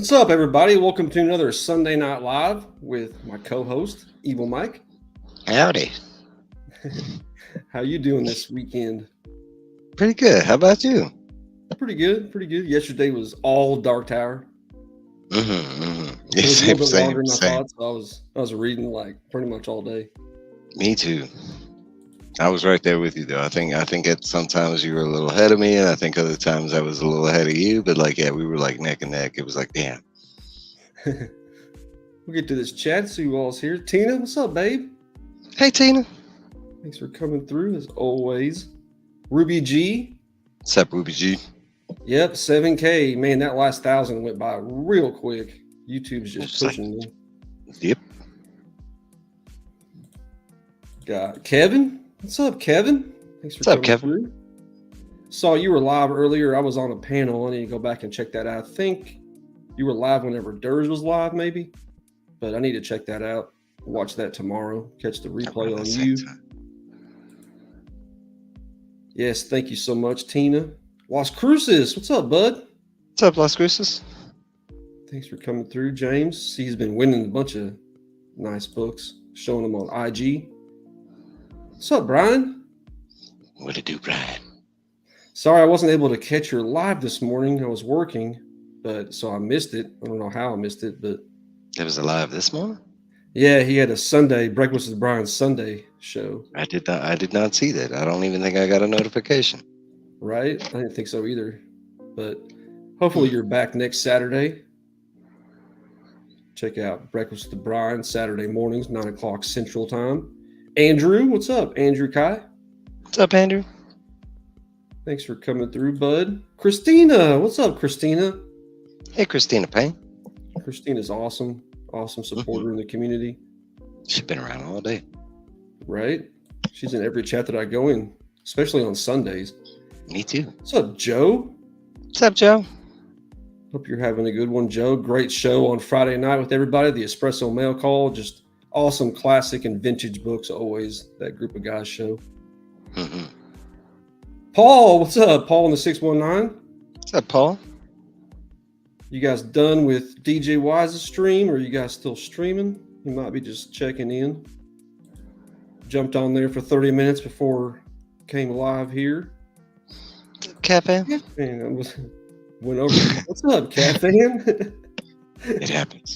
What's up, everybody? Welcome to another Sunday Night Live with my co-host, Evil Mike. Howdy. How you doing this weekend? Pretty good. How about you? Pretty good, pretty good. Yesterday was all Dark Tower. Yeah, It was a little bit same, longer than I same. thought, so I was reading like pretty much all day. Me too. I was right there with you though. I think at sometimes you were a little ahead of me, and I think other times I was a little ahead of you. But we were like neck and neck. It was like, damn. We'll get to this chat, see who all's here. Tina, what's up, babe? Hey Tina. Thanks for coming through as always. Ruby G. What's up, Ruby G? Yep, 7K. Man, that last 1,000 went by real quick. YouTube's just pushing me. Yep. Got Kevin. What's up, Kevin? Thanks for coming through. Saw you were live earlier. I was on a panel. I need to go back and check that out. I think you were live whenever Durs was live, maybe. But I need to check that out. Watch that tomorrow. Catch the replay on you. Yes, thank you so much, Tina. Las Cruces, what's up, bud? What's up, Las Cruces? Thanks for coming through, James. He's been winning a bunch of nice books, showing them on IG. What's up, Brian? What it do, Brian? Sorry I wasn't able to catch your live this morning. I was working, so I missed it. I don't know how I missed it, but It was live this morning? Yeah, he had a Sunday, Breakfast with Brian Sunday show. I did not see that. I don't even think I got a notification. Right? I didn't think so either. But hopefully you're back next Saturday. Check out Breakfast with Brian Saturday mornings, 9 o'clock Central Time. Andrew, what's up? Andrew Kai. What's up, Andrew? Thanks for coming through, bud. Christina, what's up, Christina? Hey, Christina Payne. Christina's awesome. Awesome supporter in the community. She's been around all day. Right? She's in every chat that I go in, especially on Sundays. Me too. What's up, Joe? What's up, Joe? Hope you're having a good one, Joe. Great show on Friday night with everybody. The Espresso Mail Call. Just awesome classic and vintage books always. That group of guys show. Paul, what's up? Paul in the 619. What's up, Paul? You guys done with DJ Wise's stream, or are you guys still streaming? You might be just checking in. Jumped on there for 30 minutes before came live here. Cat fan? And I went over. What's up, Cat fan? It happens.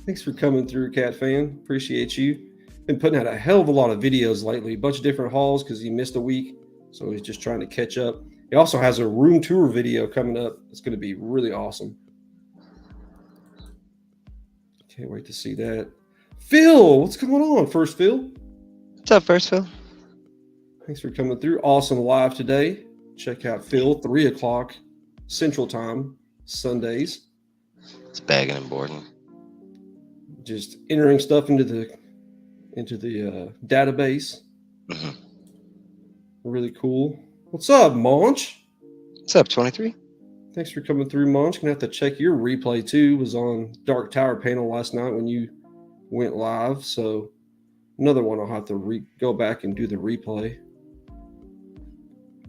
Thanks for coming through, Cat fan. Appreciate you. Been putting out a hell of a lot of videos lately. A bunch of different hauls because he missed a week, so he's just trying to catch up. He also has a room tour video coming up. It's going to be really awesome. Can't wait to see that. Phil, what's going on? First Phil. What's up, First Phil? Thanks for coming through. Awesome live today. Check out Phil, 3 o'clock Central Time, Sundays. It's bagging and boarding. Just entering stuff into the database. Really cool. What's up, Monch? What's up, 23? Thanks for coming through, Monch. Gonna have to check your replay too. Was on Dark Tower panel last night when you went live. So another one I'll have to go back and do the replay.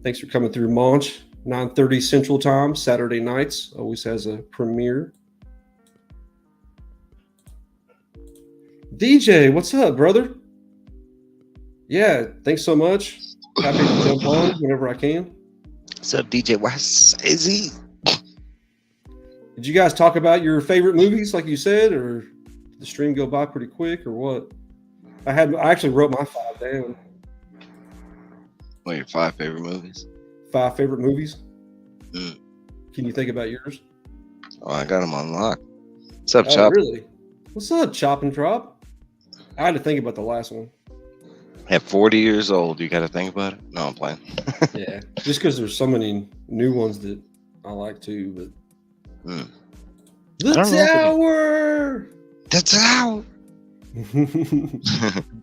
Thanks for coming through, Monch. 9:30 Central Time, Saturday nights. Always has a premiere. DJ, what's up, brother? Yeah, thanks so much. Happy to jump on whenever I can. What's up, DJ? What's he? Did you guys talk about your favorite movies, like you said, or did the stream go by pretty quick, or what? I actually wrote my 5 down. What are your 5 favorite movies? 5 favorite movies. Can you think about yours? Oh, I got them on lock. What's up, Chop? Really? What's up, Chop and Drop? I had to think about the last one. At 40 years old, you got to think about it? No, I'm playing. Yeah, just because there's so many new ones that I like too, but The Tower! The Tower!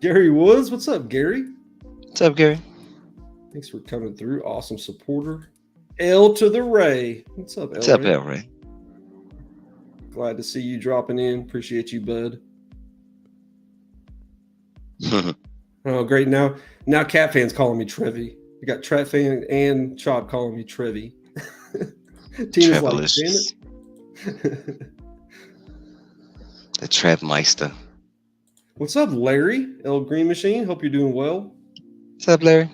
Gary Woods, what's up, Gary? What's up, Gary? Thanks for coming through. Awesome supporter. L to the Ray. What's up, L? What's up, L Ray? Glad to see you dropping in. Appreciate you, bud. Oh, great. Now Cat fans calling me Trevi. I got Trat fan and Chop calling me Trevi. Tina's like, damn it. The Trevmeister. What's up, Larry? L Green Machine. Hope you're doing well. What's up, Larry?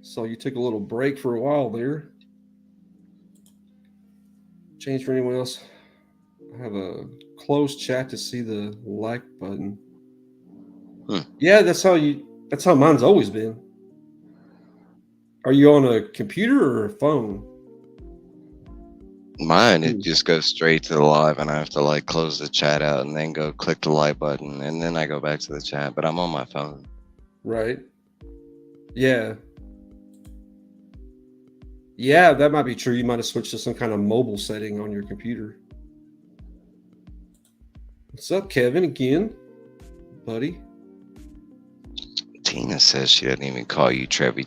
So you took a little break for a while there. Change for anyone else. I have a closed chat to see the like button. Yeah, that's how mine's always been. Are you on a computer or a phone? Mine, it just goes straight to the live, and I have to like close the chat out and then go click the like button, and then I go back to the chat. But I'm on my phone. Right. Yeah. Yeah, that might be true. You might have switched to some kind of mobile setting on your computer. What's up, Kevin? Again, buddy. Tina says she doesn't even call you Trev.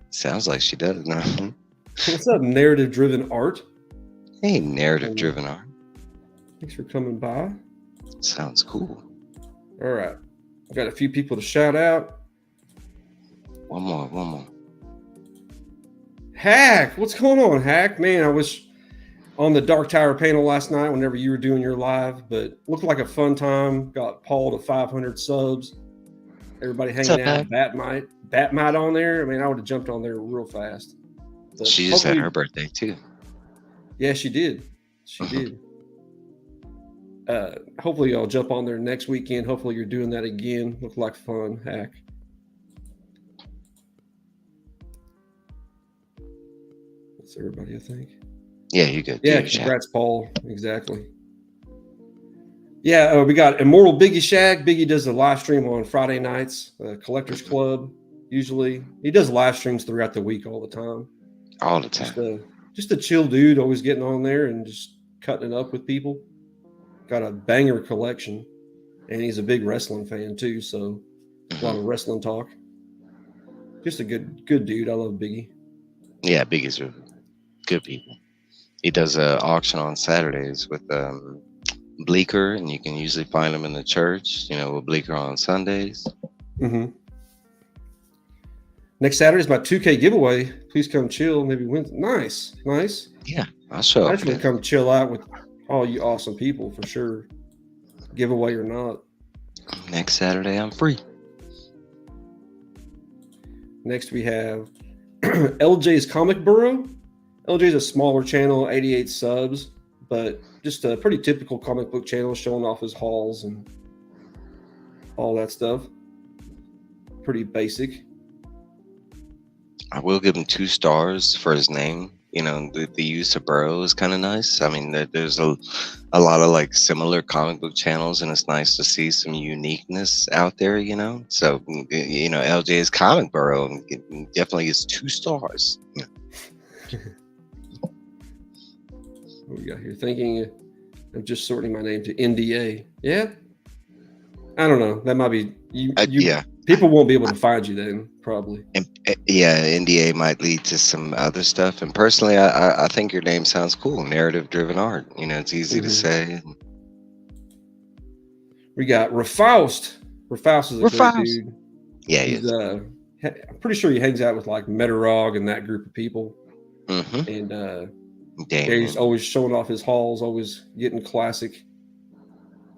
Sounds like she does. No. What's up, narrative-driven art? Hey, narrative-driven art. Thanks for coming by. Sounds cool. All right. I've got a few people to shout out. One more. Hack, what's going on, Hack? Man, I was on the Dark Tower panel last night whenever you were doing your live, but looked like a fun time. Got Paul to 500 subs. Everybody hanging out. Batmite on there. I mean, I would have jumped on there real fast. But she just had her birthday too. Yeah, she did. She did. Hopefully y'all jump on there next weekend. Hopefully you're doing that again. Looked like fun, Hack. That's everybody, I think. Yeah, you good. Yeah, congrats, Paul. Exactly. Yeah, we got Immortal Biggie Shag. Biggie does a live stream on Friday nights, Collectors Club. Usually, he does live streams throughout the week, all the time. All the time. Just a chill dude, always getting on there and just cutting it up with people. Got a banger collection, and he's a big wrestling fan too. So a lot of wrestling talk. Just a good dude. I love Biggie. Yeah, Biggie's are good people. He does an auction on Saturdays with Bleecker, and you can usually find him in the church. With Bleecker on Sundays. Mm-hmm. Next Saturday is my 2K giveaway. Please come chill. Maybe win. Nice. Yeah, I'll show up. I just want to come chill out with all you awesome people for sure. Giveaway or not. Next Saturday, I'm free. Next, we have LJ's Comic Burrow. LJ's a smaller channel, 88 subs, but just a pretty typical comic book channel showing off his hauls and all that stuff. Pretty basic. I will give him 2 stars for his name. The use of Burrow is kind of nice. I mean, there's a lot of like similar comic book channels, and it's nice to see some uniqueness out there. So LJ's Comic Burrow definitely gets 2 stars. What we got here? Thinking of just sorting my name to NDA. Yeah, I don't know. That might be you. Yeah. People won't be able to find you then, probably. Yeah, NDA might lead to some other stuff. And personally, I think your name sounds cool. Narrative-driven art. It's easy to say. We got Rafaust. Rafaust is a great dude. Yeah, he is. I'm pretty sure he hangs out with like Metarog and that group of people. Mm-hmm. And he's always showing off his hauls, always getting classic.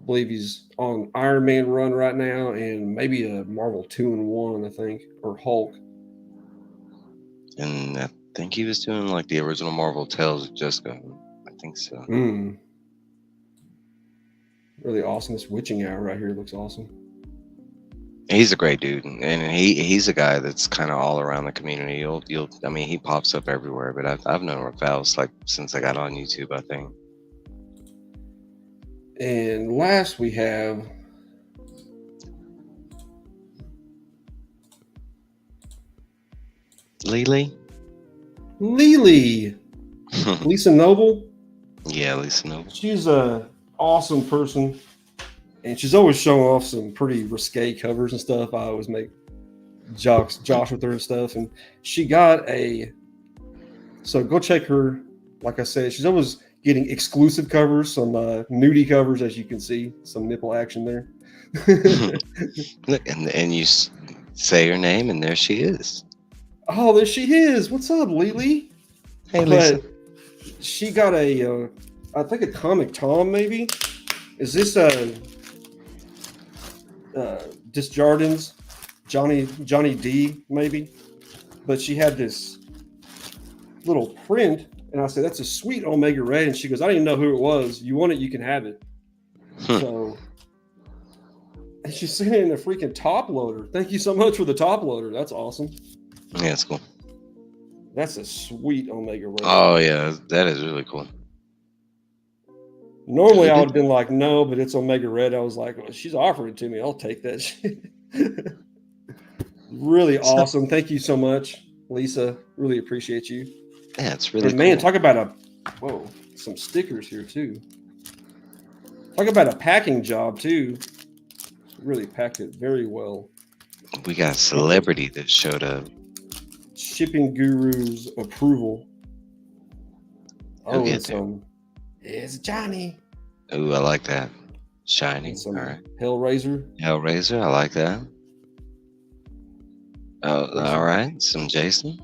I believe he's on Iron Man run right now, and maybe a Marvel 2-in-1, I think, or Hulk. And I think he was doing like the original Marvel Tales of Jessica. I think so. Really awesome. This witching hour right here looks awesome. He's a great dude, and he's a guy that's kind of all around the community. I mean, he pops up everywhere. But I've known Rafaus like since I got on YouTube, I think. And last we have Lily. Lisa Noble. Yeah, Lisa Noble. She's a awesome person, and she's always showing off some pretty risque covers and stuff. I always make Josh with her and stuff, and she got so go check her. Like I said, she's always getting exclusive covers, some nudie covers, as you can see, some nipple action there. Look, and you say her name, and there she is. Oh, there she is. What's up, Lily? Hey, Lisa. But she got a I think a Comic Tom maybe. Is this Disjardins, Johnny D maybe? But she had this little print, and I said, "That's a sweet Omega Red." And she goes, "I didn't even know who it was. You want it, you can have it." So, and she sent it in a freaking top loader. Thank you so much for the top loader. That's awesome. Yeah, it's cool. That's a sweet Omega Red. Oh yeah, that is really cool. Normally I would have been like, no, but it's Omega Red. I was like, well, she's offering it to me. I'll take that shit. Really awesome. Thank you so much, Lisa. Really appreciate you. Yeah, it's really man, cool. Talk about some stickers here too. Talk about a packing job too. Really packed it very well. We got a celebrity that showed up. Shipping Guru's approval. It's Johnny. Ooh, I like that. Shiny. All right. Hellraiser. I like that. Oh, all right. Some Jason.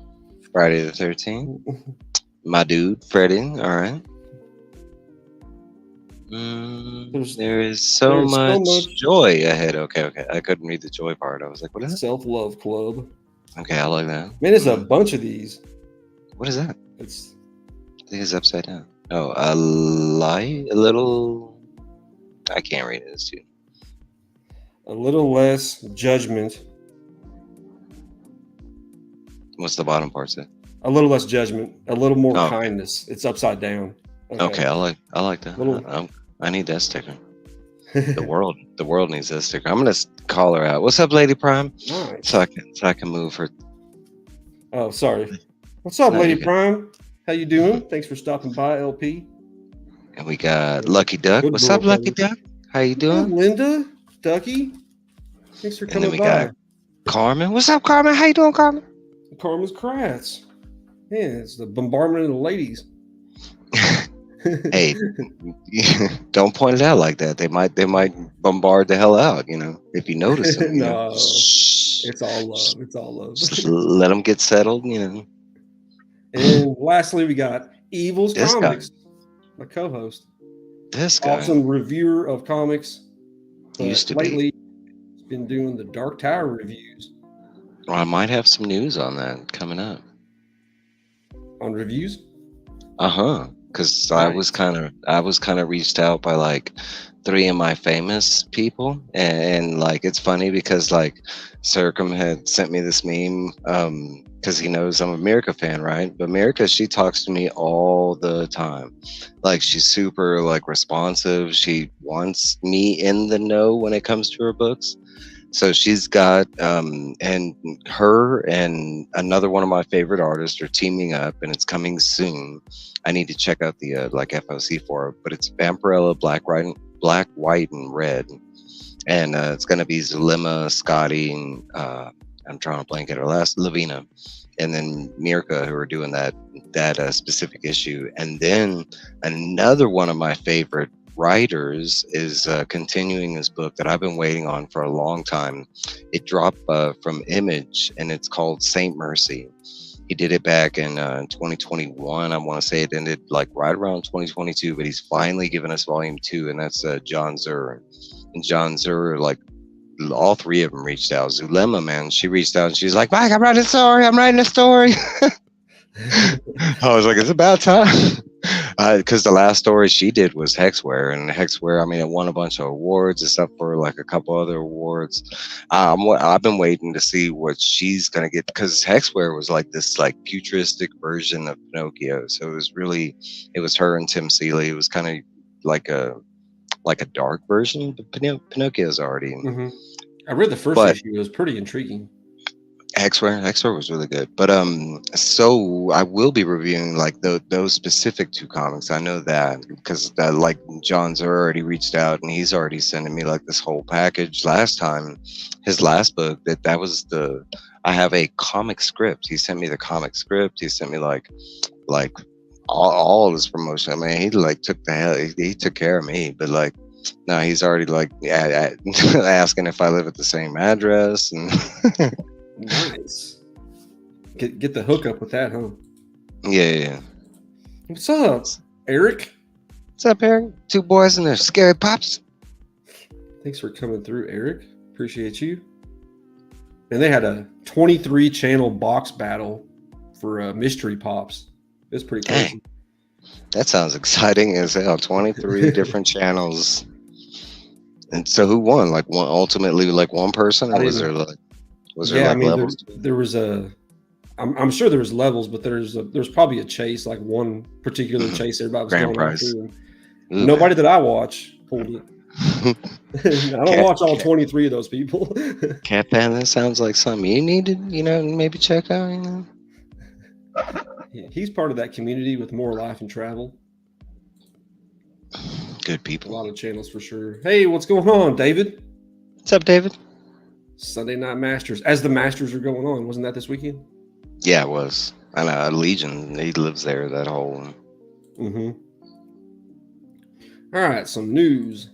Friday the 13th. My dude, Freddy. All right. There is so much joy ahead. Okay. I couldn't read the joy part. I was like, what is it? Self-Love Club. Okay, I like that. Man, there's a bunch of these. What is that? I think it's upside down. Oh, a little. I can't read it. It's too. A little less judgment. What's the bottom part say? A little less judgment. A little more kindness. It's upside down. Okay, I like that. I need that sticker. The world needs that sticker. I'm gonna call her out. What's up, Lady Prime? Nice. So I can move her. Oh, sorry. What's up, Lady Prime? How you doing? Thanks for stopping by, LP. And we got Lucky Duck. What's up, Lucky Duck? How you doing? Linda, Ducky. Thanks for coming by. And then we got Carmen. What's up, Carmen? How you doing, Carmen? Carmen's Kratz. Yeah, it's the bombardment of the ladies. Hey, don't point it out like that. They might bombard the hell out, if you notice them. No, it's all love. It's all love. Just let them get settled, And lastly, we got Evil's Comics, my co-host. This guy. Awesome reviewer of comics. Used to lately, he's been doing the Dark Tower reviews. Well, I might have some news on that coming up. On reviews? Because I was kind of reached out by like 3 of my famous people, and like it's funny because like Circum had sent me this meme because he knows I'm a Mirka fan, right? But Mirka, she talks to me all the time. Like she's super like responsive. She wants me in the know when it comes to her books. So she's got and her and another one of my favorite artists are teaming up, and it's coming soon. I need to check out the like FOC for it, but it's Vampirella, Black, White, and Red, and it's going to be Zulema, Scotty, and I'm trying to blank at her last, Lavina, and then Mirka, who are doing that specific issue. And then another one of my favorite writers is continuing this book that I've been waiting on for a long time. It dropped from Image, and it's called Saint Mercy. He did it back in 2021. I want to say it ended like right around 2022, but he's finally given us volume 2, and that's John Zur. And John Zur, like all 3 of them reached out. Zulema, man, she reached out and she's like, Mike, I'm writing a story. I was like, it's about time. Because the last story she did was Hexware, and Hexware, I mean, it won a bunch of awards except for like a couple other awards. I've been waiting to see what she's gonna get, because Hexware was like this like futuristic version of Pinocchio. So it was her and Tim Seeley. It was kind of like a dark version, but Pinocchio's already. Mm-hmm. I read the first issue. It was pretty intriguing. Hexware was really good, but so I will be reviewing like those specific 2 comics. I know that because like John's already reached out and he's already sending me like this whole package. Last time, his last book that was I have a comic script. He sent me the comic script. He sent me like all of his promotion. I mean, he like he took care of me, but like. No, he's already like asking if I live at the same address and. Nice. Get the hookup with that, huh? Yeah. What's up, Eric? What's up, Eric? Two boys and their scary pops. Thanks for coming through, Eric. Appreciate you. And they had a 23 channel box battle for mystery pops. It's pretty crazy. Dang. That sounds exciting as hell. 23 different channels. And so who won? Like one ultimately like one person, or was there levels? There was a I'm sure there was levels, but there's probably a chase, like one particular chase everybody was Grand going prize. after. Nobody that I watch pulled it. I don't watch all 23 of those people. Cat Fan, that sounds like something you need to, maybe check out. He's part of that community with More Life and Travel. Good people. A lot of channels for sure. Hey, what's going on, David? What's up, David? Sunday Night Masters. As the Masters are going on, wasn't that this weekend? Yeah, it was. I know Legion. He lives there. That whole. Mm-hmm. All right, some news.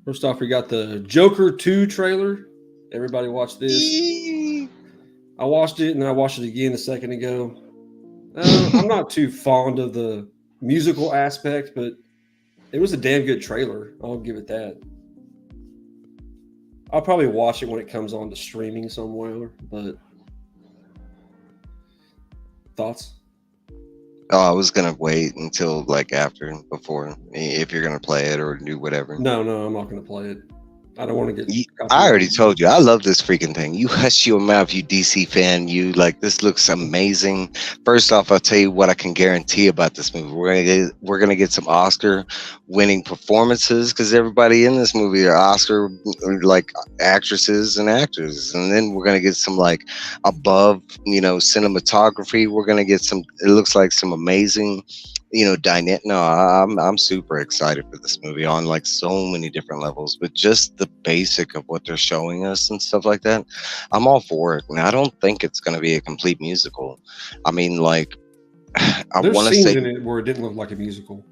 First off, we got the Joker 2 trailer. Everybody watched this. I watched it, and I watched it again a second ago. I'm not too fond of the musical aspect, but it was a damn good trailer. I'll give it that. I'll probably watch it when it comes on to streaming somewhere, but thoughts? Oh, I was gonna wait until before if you're gonna play it or do whatever. No, I'm not gonna play it. I don't want to get. I already told you I love this freaking thing. You hush your mouth, you DC fan. You this looks amazing. First off, I'll tell you what I can guarantee about this movie. We're gonna get some Oscar-winning performances because everybody in this movie are Oscar actresses and actors, and then we're gonna get some above cinematography. We're gonna get some. It looks like some amazing. Dynamic. No, I'm super excited for this movie on so many different levels, but just the basic of what they're showing us and stuff like that, I'm all for it. And I don't think it's going to be a complete musical. I mean, I want to say in it where it didn't look like a musical.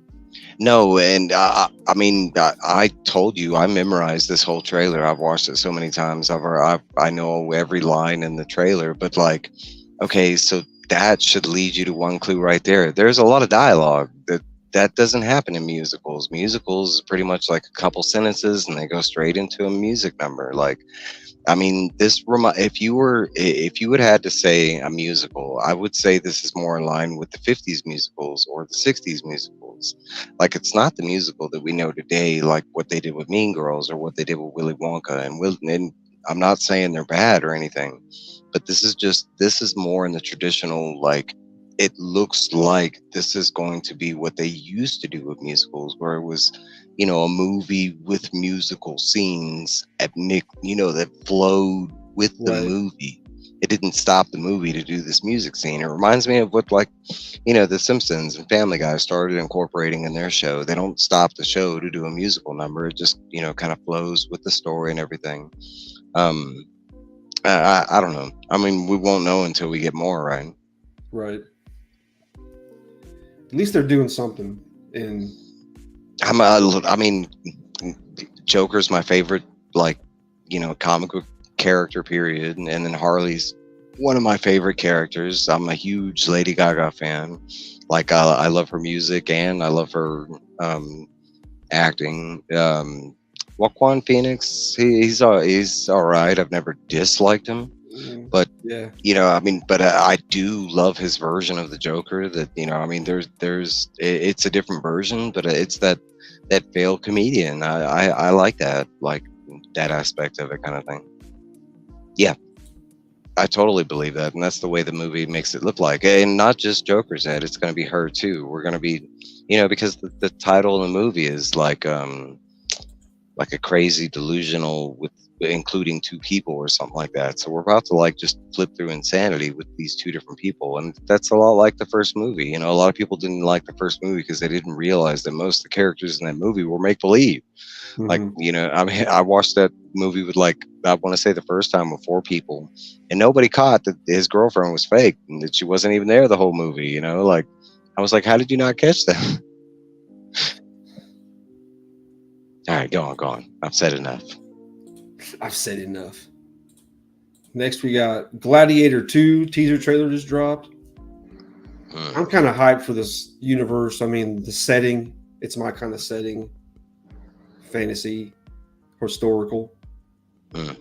No, and I told you I memorized this whole trailer. I've watched it so many times. I know every line in the trailer, but okay, so that should lead you to one clue right there. There's a lot of dialogue that doesn't happen in musicals. Musicals is pretty much like a couple sentences and they go straight into a music number. If you would had to say a musical, I would say this is more in line with the 50s musicals or the 60s musicals. It's not the musical that we know today, like what they did with Mean Girls or what they did with Willy Wonka and I'm not saying they're bad or anything, but this is more in the traditional, it looks like this is going to be what they used to do with musicals, where it was, a movie with musical scenes that flowed with the movie. It didn't stop the movie to do this music scene. It reminds me of what The Simpsons and Family Guy started incorporating in their show. They don't stop the show to do a musical number. It just, kind of flows with the story and everything. I don't know. I mean, we won't know until we get more, right? Right. At least they're doing something. And Joker's my favorite, comic book character, period. And then Harley's one of my favorite characters. I'm a huge Lady Gaga fan. I love her music and I love her acting. Joaquin Phoenix, he's all right. I've never disliked him, but yeah, but I do love his version of the Joker. That it's a different version, but it's that failed comedian. I like that, that aspect of it, kind of thing. Yeah, I totally believe that, and that's the way the movie makes it look like. And not just Joker's head; it's going to be her too. We're going to be, because the title of the movie is like a crazy delusional with including two people or something like that. So we're about to just flip through insanity with these two different people. And that's a lot like the first movie. A lot of people didn't like the first movie because they didn't realize that most of the characters in that movie were make-believe. Mm-hmm. I watched that movie with I want to say the first time with 4 people and nobody caught that his girlfriend was fake and that she wasn't even there the whole movie. I was like, how did you not catch that? All right, go on. I've said enough. Next, we got Gladiator 2 teaser trailer just dropped. Mm. I'm kind of hyped for this universe. I mean, the setting, it's my kind of setting. Fantasy, historical. Mm.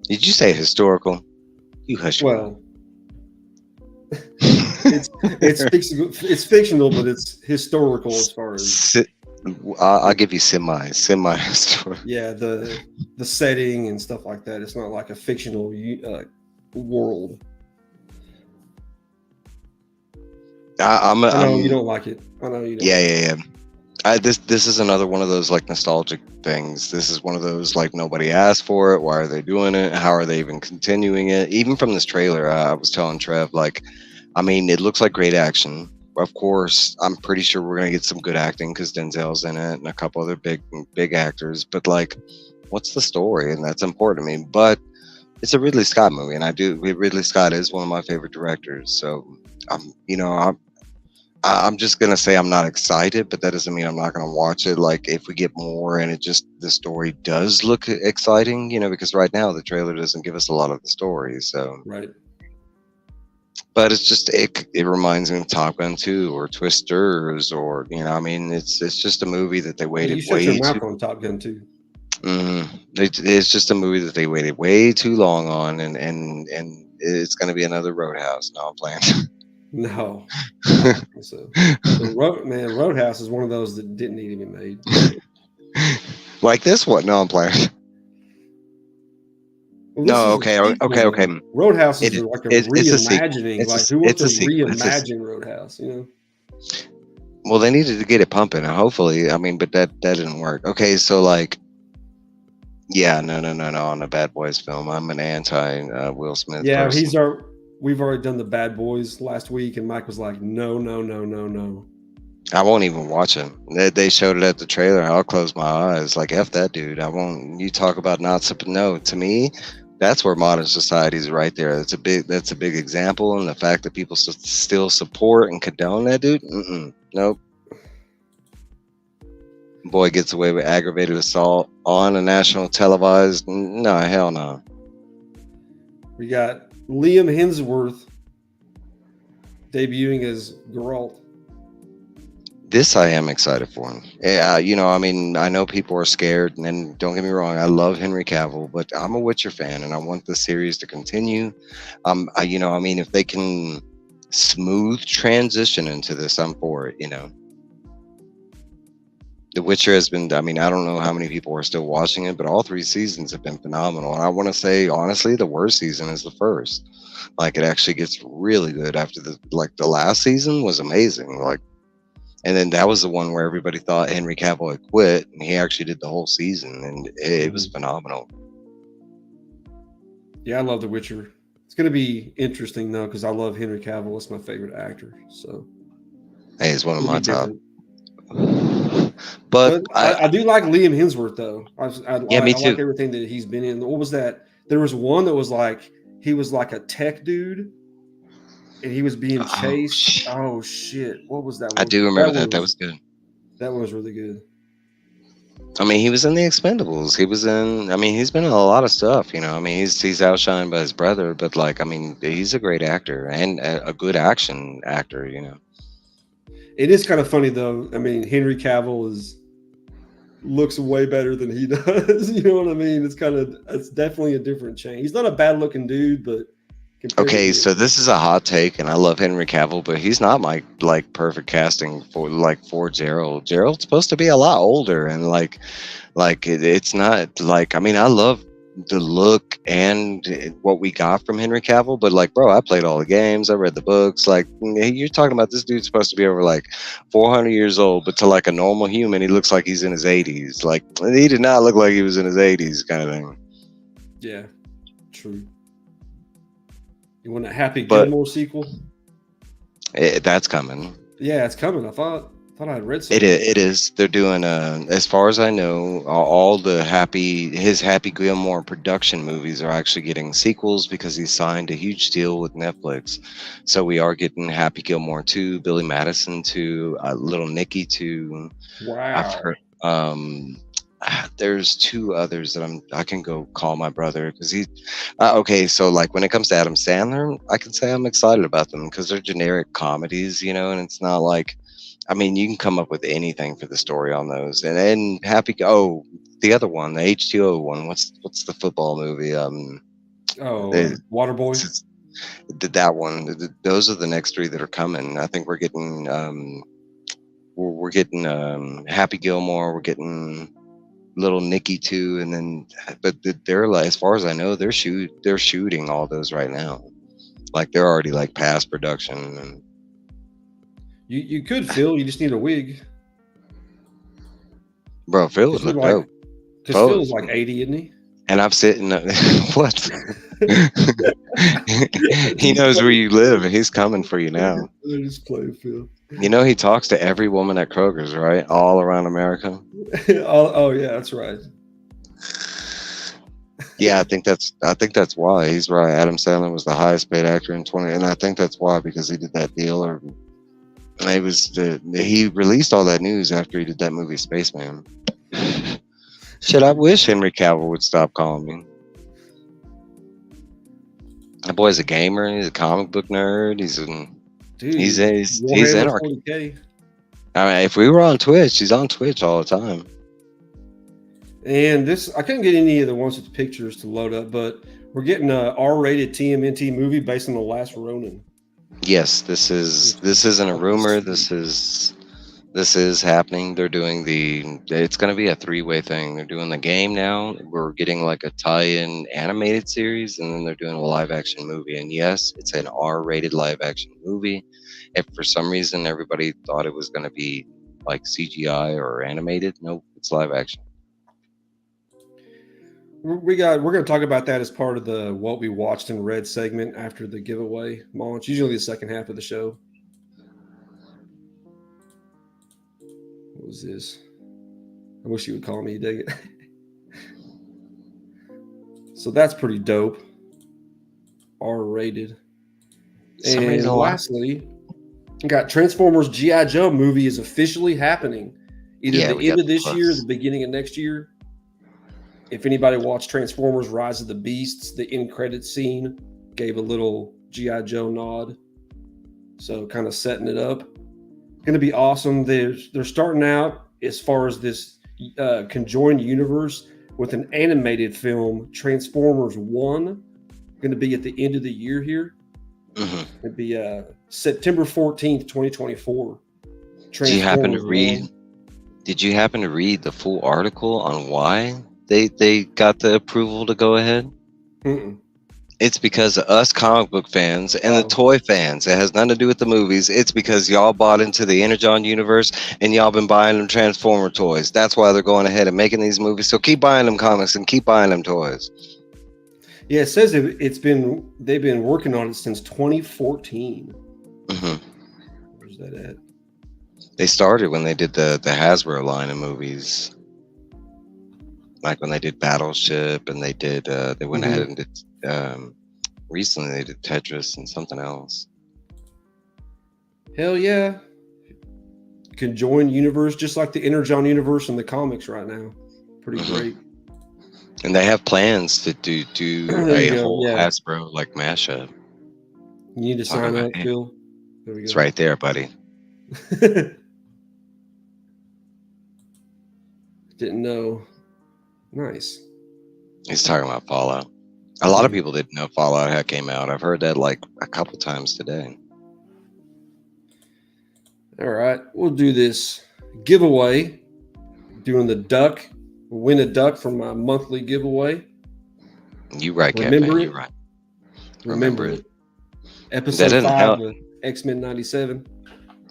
Did you say historical? You hush your mouth. Well, it's fictional, but it's historical as far as Si- I'll give you semi historical. yeah, the setting and stuff like that. It's not like a fictional world. I know you I'm don't like it. I know you don't. yeah, Like yeah, yeah. This is another one of those like nostalgic things. This is one of those like nobody asked for it. Why are they doing it? How are they even continuing it? Even from this trailer, I was telling Trev, like, I mean, it looks like great action. Of course, I'm pretty sure we're gonna get some good acting because Denzel's in it and a couple other big actors. But like, what's the story? And that's important to me. But it's a Ridley Scott movie, and Ridley Scott is one of my favorite directors. So, I'm just gonna say I'm not excited, but that doesn't mean I'm not gonna watch it. Like if we get more and it just the story does look exciting, because right now the trailer doesn't give us a lot of the story. So, right. but it's just it reminds me of Top Gun 2 or Twisters or I mean it's just a movie that they Hey, you waited shut your way too. mouth on Top Gun too. It's just a movie that they waited way too long on, and it's gonna be another Roadhouse. No, I'm playing. No, I don't think so. Roadhouse is one of those that didn't need to be made. Like this one. No, I'm playing. Well, this No, is a okay, sequel, okay. though. Roadhouse It is is. like a It's a sequel. reimagining. Like, who wants It's to a sequel. reimagine Roadhouse? Well, they needed to get it pumping. Hopefully, I mean, but that didn't work. Okay, so like, yeah, no. On the Bad Boys film, I'm an anti Will Smith Yeah, person. we've already done the Bad Boys last week, and Mike was like, no, no, no, no, no. I won't even watch it. They showed it at the trailer. I'll close my eyes. Like f that dude. I won't. You talk about not no. To me, that's where modern society is right there. That's a big example, and the fact that people still support and condone that dude. Nope. Boy gets away with aggravated assault on a national televised. No, hell no. We got Liam Hemsworth debuting as Geralt. This I am excited for him. Yeah, I mean, I know people are scared, and then don't get me wrong, I love Henry Cavill, but I'm a Witcher fan, and I want the series to continue. I mean, if they can smooth transition into this, I'm for it. The Witcher has been. I mean, I don't know how many people are still watching it, but all 3 seasons have been phenomenal. And I want to say, honestly, the worst season is the first. Like, it actually gets really good after the last season was amazing. Like. And then that was the one where everybody thought Henry Cavill had quit, and he actually did the whole season, and it was phenomenal. Yeah, I love The Witcher. It's going to be interesting though, because I love Henry Cavill. It's my favorite actor. So Hey, it's one of it'll my be top. different. But But I do like Liam Hemsworth though. yeah, me I like too. everything that he's been in. What was that? There was one that was like he was like a tech dude, and he was being chased. Oh shit! What was that one? I do remember that. That was good. That one was really good. I mean, he was in the Expendables. He was in. I mean, he's been in a lot of stuff. I mean, he's outshined by his brother, but like, I mean, he's a great actor and a good action actor. It is kind of funny though. I mean, Henry Cavill looks way better than he does. You know what I mean? It's definitely a different change. He's not a bad looking dude, but okay, so this is a hot take, and I love Henry Cavill, but he's not my like perfect casting for Gerald. Gerald's supposed to be a lot older, and it's not like, I mean, I love the look and what we got from Henry Cavill, but like, bro, I played all the games, I read the books. Like, you're talking about this dude's supposed to be over like 400 years old, but to like a normal human, he looks like he's in his 80s. Like, he did not look like he was in his 80s, kind of thing. Yeah, true. You want a Happy Gilmore sequel? That's coming. Yeah, it's coming. I thought I had read something. It is. They're doing as far as I know, all the his Happy Gilmore production movies are actually getting sequels because he signed a huge deal with Netflix. So we are getting Happy Gilmore 2, Billy Madison 2, Little Nicky 2. Wow. I've heard There's two others that I can go call my brother because he. Okay, so like when it comes to Adam Sandler, I can say I'm excited about them because they're generic comedies, and it's not like. I mean, you can come up with anything for the story on those, and then the other one, the H2O one. What's the football movie? Waterboy. It's- that one. Those are the next three that are coming. I think we're getting we're getting Happy Gilmore. We're getting Little Nicky too, and then but they're like, as far as I know, they're shooting all those right now. Like they're already like past production. And You could Phil. You just need a wig. bro, Phil would look dope. Because Phil's like 80, isn't he? And I'm sitting what? He knows where you live, and he's coming for you now. I just play Phil. He talks to every woman at Kroger's, right? All around America. Oh yeah, that's right. Yeah, I think that's why he's right. Adam Sandler was the highest paid actor in 20, and I think that's why, because he did that deal, or he released all that news after he did that movie Spaceman. Shit, I wish Henry Cavill would stop calling me. That boy's a gamer. He's a comic book nerd. He's in our. I mean, if we were on Twitch, he's on Twitch all the time. And I couldn't get any of the ones with the pictures to load up, but we're getting a R-rated TMNT movie based on The Last Ronin. Yes, this isn't a rumor. This is happening. They're doing it's going to be a 3-way thing. They're doing the game now. We're getting like a tie-in animated series, and then they're doing a live action movie. And yes, it's an R-rated live action movie. If for some reason everybody thought it was going to be like CGI or animated, nope, it's live action. We're going to talk about that as part of the what we watched and read segment after the giveaway launch, usually the second half of the show. What was this? I wish you would call me. You dig it? So that's pretty dope. R-rated. And lastly, we got Transformers G.I. Joe movie is officially happening. Either the end of this year or the beginning of next year. If anybody watched Transformers Rise of the Beasts, the end credit scene gave a little G.I. Joe nod. So kind of setting it up. Going to be awesome. They're starting out as far as this conjoined universe with an animated film, Transformers 1, going to be at the end of the year here. Mm-hmm. It'd be September 14th, 2024. Did you happen to read the full article on why they got the approval to go ahead? Mm-mm. It's because of us comic book fans and the toy fans. It has nothing to do with the movies. It's because y'all bought into the Energon universe and y'all been buying them Transformer toys. That's why they're going ahead and making these movies. So keep buying them comics and keep buying them toys. Yeah, it says they've been working on it since 2014. Mm-hmm. Where's that at? They started when they did the Hasbro line of movies. Like when they did Battleship, and they went ahead and did recently they did Tetris and something else. Hell yeah. Conjoined universe, just like the Energon universe in the comics right now. Pretty great. And they have plans to do a whole Hasbro like mashup. You need to sign up, Phil. There we go. It's right there, buddy. Didn't know. Nice. He's talking about Fallout. A lot of people didn't know Fallout had came out. I've heard that like a couple times today. All right, we'll do this giveaway. Doing the duck. Win a duck from my monthly giveaway. You right, Kevin. You right. Remember it. Episode 5 of X-Men 97.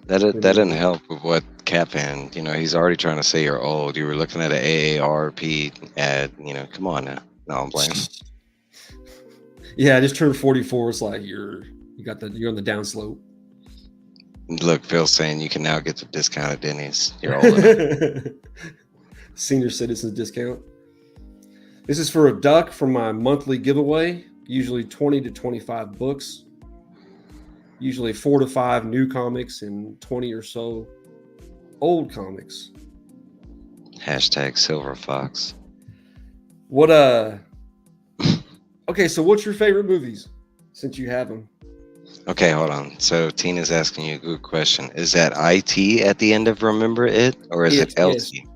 That didn't help with what Catfan, he's already trying to say you're old. You were looking at an AARP ad, come on now. No, I'm playing. Yeah, I just turned 44. It's like you're on the downslope. Look, Phil's saying you can now get the discount at Denny's. You're old enough. Senior citizens discount. This is for a duck from my monthly giveaway, usually 20 to 25 books. Usually 4 to 5 new comics and 20 or so old comics. Hashtag Silver Fox. What Okay, so what's your favorite movies since you have them? Okay, hold on. So Tina's asking you a good question. Is that IT at the end of Remember It, or is it Yes. LT?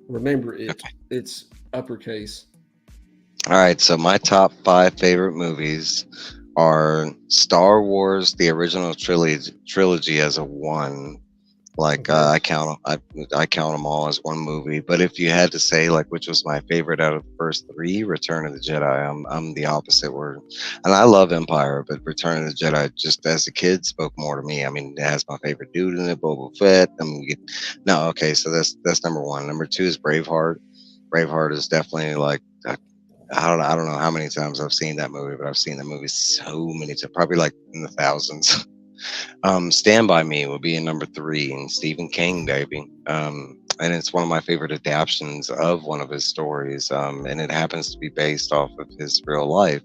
Remember it. Okay. It's uppercase. All right. So my top 5 favorite movies are Star Wars, the original trilogy as a one. Like Okay. I count them all as one movie. But if you had to say like which was my favorite out of the first three, Return of the Jedi. I'm the opposite word, and I love Empire, but Return of the Jedi just as a kid spoke more to me. I mean, it has my favorite dude in it, Boba Fett. No, okay, so that's number one. Number two is Braveheart. Braveheart is definitely like. I don't know how many times I've seen that movie, but I've seen the movie so many times, probably like in the thousands. Stand By Me would be in number three, and Stephen King, baby. And it's one of my favorite adaptations of one of his stories. And it happens to be based off of his real life.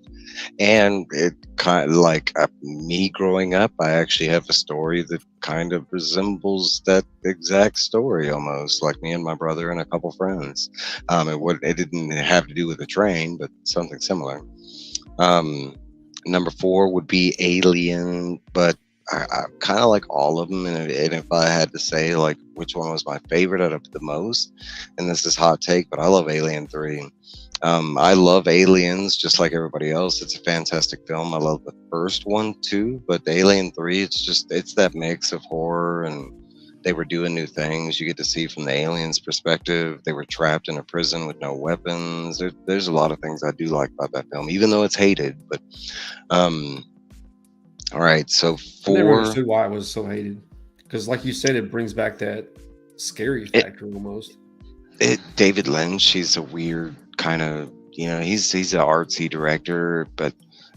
And it kind of like me growing up, I actually have a story that kind of resembles that exact story almost, like me and my brother and a couple friends. It didn't have to do with a train, but something similar. Um, Number four would be Alien, but I kind of like all of them. And if I had to say like which one was my favorite out of the most, and this is hot take, but I love Alien 3. I love Aliens just like everybody else. It's a fantastic film. I love the first one too, but Alien 3, it's that mix of horror and they were doing new things. You get to see from the aliens' perspective. They were trapped in a prison with no weapons. There's a lot of things I do like about that film, even though it's hated. But um, all right, so I never four. understood why it was so hated. Because, like you said, it brings back that scary It, factor almost. David Lynch, he's a weird kind of, he's an artsy director, but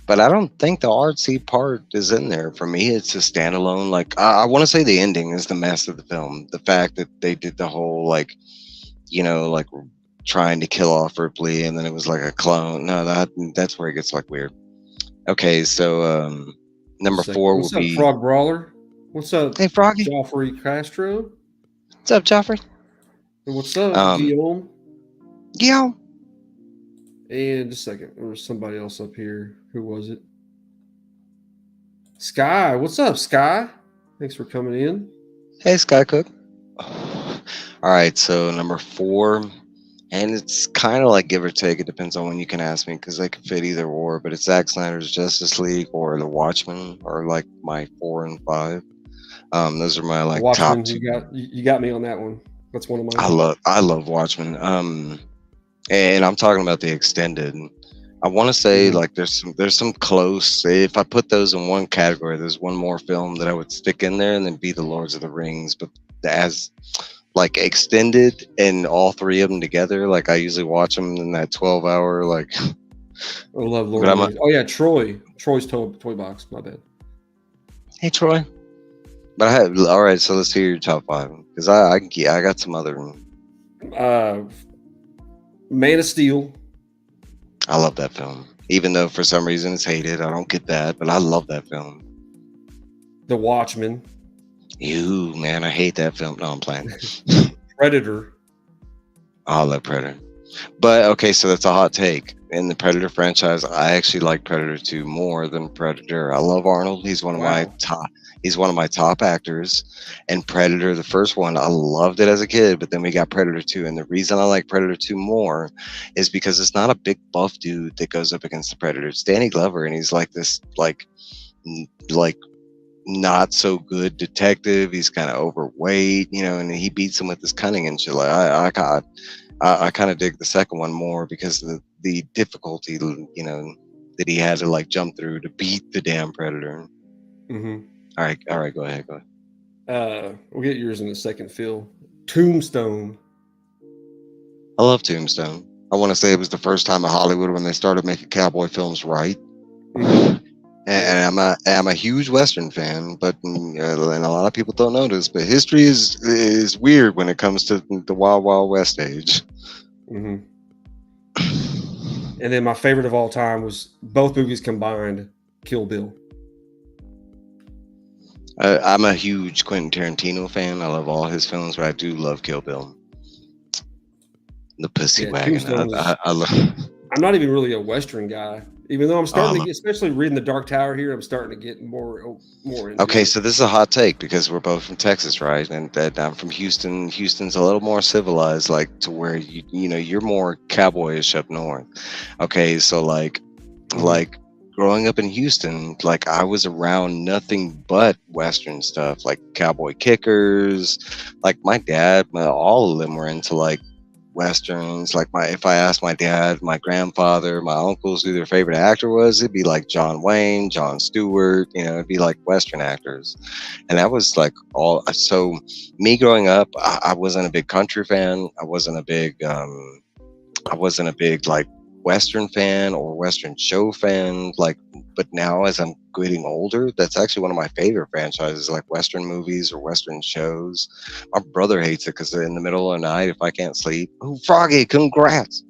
I don't think the artsy part is in there. For me, it's a standalone. Like I want to say the ending is the mess of the film. The fact that they did the whole like, like trying to kill off Ripley, and then it was like a clone. No, that's where it gets like weird. Okay, so number Just like, four what's would up, be Frog Brawler? What's up, Hey Froggy. Joffrey Castro? What's up, Joffrey? And what's up, Um, Guillaume? yeah. And just a second, there was somebody else up here. Who was it? Sky. What's up, Sky? Thanks for coming in. Hey, Sky Cook. All right, so number four, and it's kind of like give or take. It depends on when you can ask me because they could fit either or. But it's Zack Snyder's Justice League or The Watchmen, or like my 4 and 5. Those are my like top Watchmen, two. you got me on that one. That's one of mine. I love Watchmen. And I'm talking about the extended. I want to say like there's some close. If I put those in one category, there's one more film that I would stick in there, and then be the Lords of the Rings. But as like extended and all three of them together, like I usually watch them in that 12-hour like. I love Lord But of the Rings. Oh yeah, Troy's toy box. My bad. Hey Troy. But I have all right. So let's hear your top five because I got some other. Man of Steel. I love that film, even though for some reason it's hated. I don't get that, but I love that film. The Watchmen. You man, I hate that film. No, I'm playing. Predator. I love Predator. But okay, so that's a hot take. In the Predator franchise, I actually like Predator 2 more than Predator. I love Arnold. He's one of my top actors. And Predator, the first one, I loved it as a kid, but then we got Predator 2. And the reason I like Predator 2 more is because it's not a big buff dude that goes up against the Predator. It's Danny Glover, and he's like this like not so good detective. He's kind of overweight, and he beats him with his cunning and shit. Like I kind of dig the second one more because of the difficulty, that he had to like jump through to beat the damn Predator. Mm-hmm. All right, go ahead. We'll get yours in a second, Phil. Tombstone. I love Tombstone. I want to say it was the first time in Hollywood when they started making cowboy films right. Mm-hmm. And I'm a huge Western fan, but and a lot of people don't notice. But history is weird when it comes to the Wild Wild West age. Mm-hmm. And then my favorite of all time was both movies combined. Kill Bill. I'm a huge Quentin Tarantino fan. I love all his films, but I do love Kill Bill. The pussy Yeah, wagon. Tombstone is. I love. I'm not even really a Western guy, even though I'm starting to Um, get, especially reading the Dark Tower here. I'm starting to get more into okay, it. so this is a hot take because we're both from Texas, right? And that I'm from Houston. Houston's a little more civilized, like to where you know you're more cowboyish up north. Okay, so Mhm. like growing up in Houston, like I was around nothing but Western stuff, like cowboy kickers. Like my dad, all of them were into like Westerns. Like if I asked my dad, my grandfather, my uncles who their favorite actor was, it'd be like John Wayne, John Stewart. You know, it'd be like Western actors, and that was like all. So me growing up, I wasn't a big country fan. I wasn't a big like Western fan or Western show fan. Like, but now as I'm getting older, that's actually one of my favorite franchises, like Western movies or Western shows. My brother hates it because in the middle of the night, if I can't sleep, oh, Froggy, congrats.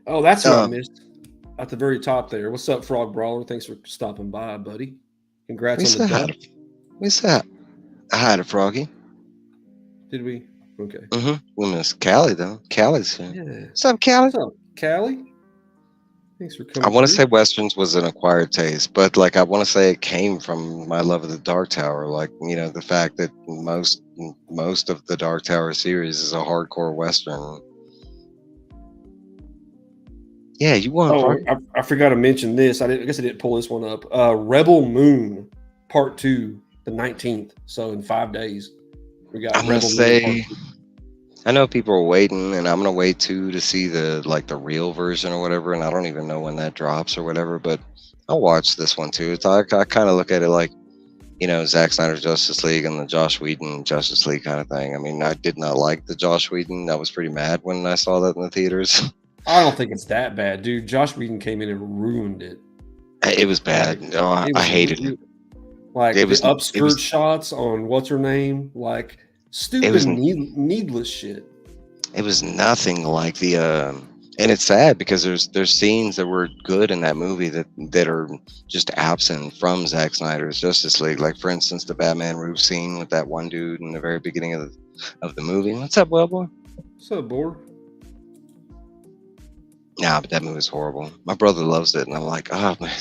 Oh, that's who I Um, missed at the very top there. What's up, Frog Brawler? Thanks for stopping by, buddy. Congrats we on the said hi to, dub. we said hi to Froggy. Did we? Okay. We miss Callie though. Callie's here. Yeah. What's up, Callie? What's up, Callie? Thanks for I coming want to say through. westerns was an acquired taste, but like I want to say it came from my love of the Dark Tower. Like you know the fact that most of the Dark Tower series is a hardcore western. Yeah, you won, Oh, Froggy. I forgot to mention this. I guess I didn't pull this one up. Rebel Moon Part 2, the 19th. So in 5 days, we got I'm gonna Rebel Moon Part say 2. I know people are waiting, and I'm gonna wait too to see the real version or whatever. And I don't even know when that drops or whatever, but I'll watch this one too. I kind of look at it like you know, Zack Snyder's Justice League and the Josh Whedon Justice League kind of thing. I mean, I did not like the Josh Whedon. I was pretty mad when I saw that in the theaters. I don't think it's that bad, dude. Josh Whedon came in and ruined it. It was Like bad. No, it I was hated it. like It the was it upskirt was shots on what's her name, like it stupid, was needless shit. it was nothing like the and it's sad because there's scenes that were good in that movie that are just absent from Zack Snyder's Justice League. Like for instance, the Batman roof scene with that one dude in the very beginning of the movie. What's up, well boy? What's up, boy? Nah, but that movie was horrible. My brother loves it, and I'm like, oh man.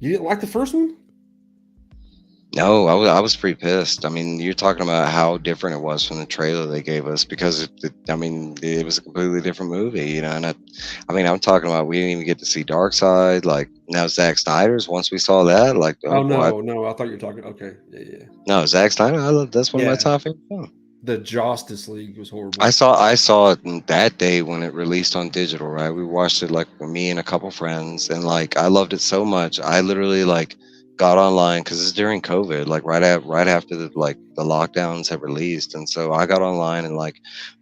You didn't like the first one? No, I was pretty pissed. I mean, you're talking about how different it was from the trailer they gave us because I mean, it was a completely different movie, you know. And I mean, I'm talking about we didn't even get to see Darkseid. Like now, Zack Snyder's. Once we saw that, like, oh Oh boy, no, I thought you were talking. Okay, yeah. no, Zack Snyder. I love that's one of my Yeah, top favorite films. the Justice League was horrible. I saw it that day when it released on digital. Right, we watched it like me and a couple friends, and like I loved it so much. I literally like got online because it's during COVID, like right after the lockdowns had released, and so I got online and like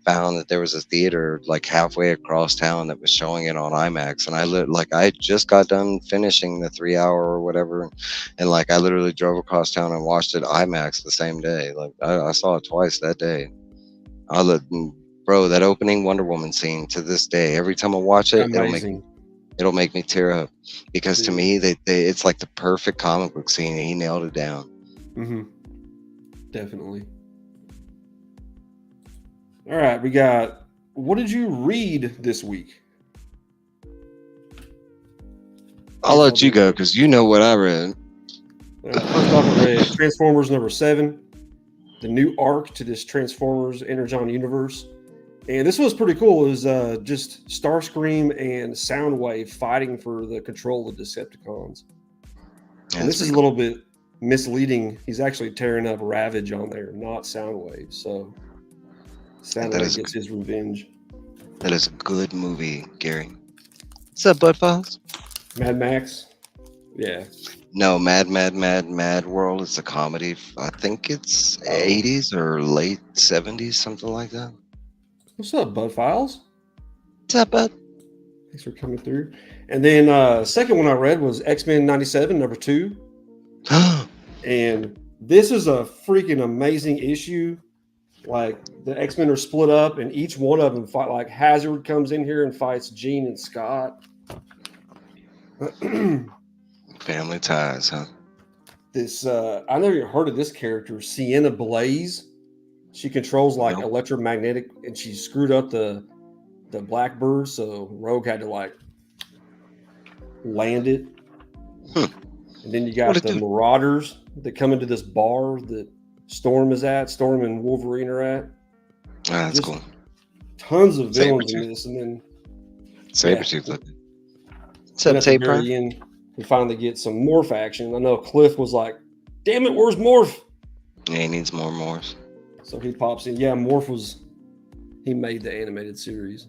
found that there was a theater like halfway across town that was showing it on IMAX, and like I just got done finishing the 3 hour or whatever, and like I literally drove across town and watched it IMAX the same day. Like I saw it twice that day. I look, bro, that opening Wonder Woman scene to this day, every time I watch it, Amazing, it'll make me tear up because to dude. me, it's like the perfect comic book scene. And he nailed it down. Mm-hmm. Definitely. All right, we got. What did you read this week? I'll let you go because you know what I read. First off, I read Transformers #7, the new arc to this Transformers Energon universe. And this was pretty cool. It was just Starscream and Soundwave fighting for the control of the Decepticons. And this is a little bit misleading. He's actually tearing up Ravage on there, not Soundwave. So Soundwave gets his revenge. That is a good movie, Gary. What's up, Bud Files? Mad Max. Yeah. No, Mad World. It's a comedy. I think it's 80s or late 70s, something like that. What's up, Bud Files? What's up, Bud? Thanks for coming through. And then second one I read was X-Men '97, #2. And this is a freaking amazing issue. Like the X-Men are split up, and each one of them fight. Like Hazard comes in here and fights Jean and Scott. Family ties, huh? This I never even heard of this character, Sienna Blaze. She controls like Nope. electromagnetic, and she screwed up the Blackbird, so Rogue had to like land it. Hmm. And then you What got it the do? Marauders that come into this bar that Storm is at. Storm and Wolverine are at. Ah, that's Just cool. tons of villains in Sabretooth. this, and then Sabretooth looking. What's then up, at the Tay Prime? very end, we finally get some Morph action. I know Cliff was like, "Damn it, where's Morph?" Yeah, he needs more Morphs. So he pops in. Yeah, Morph he made the animated series.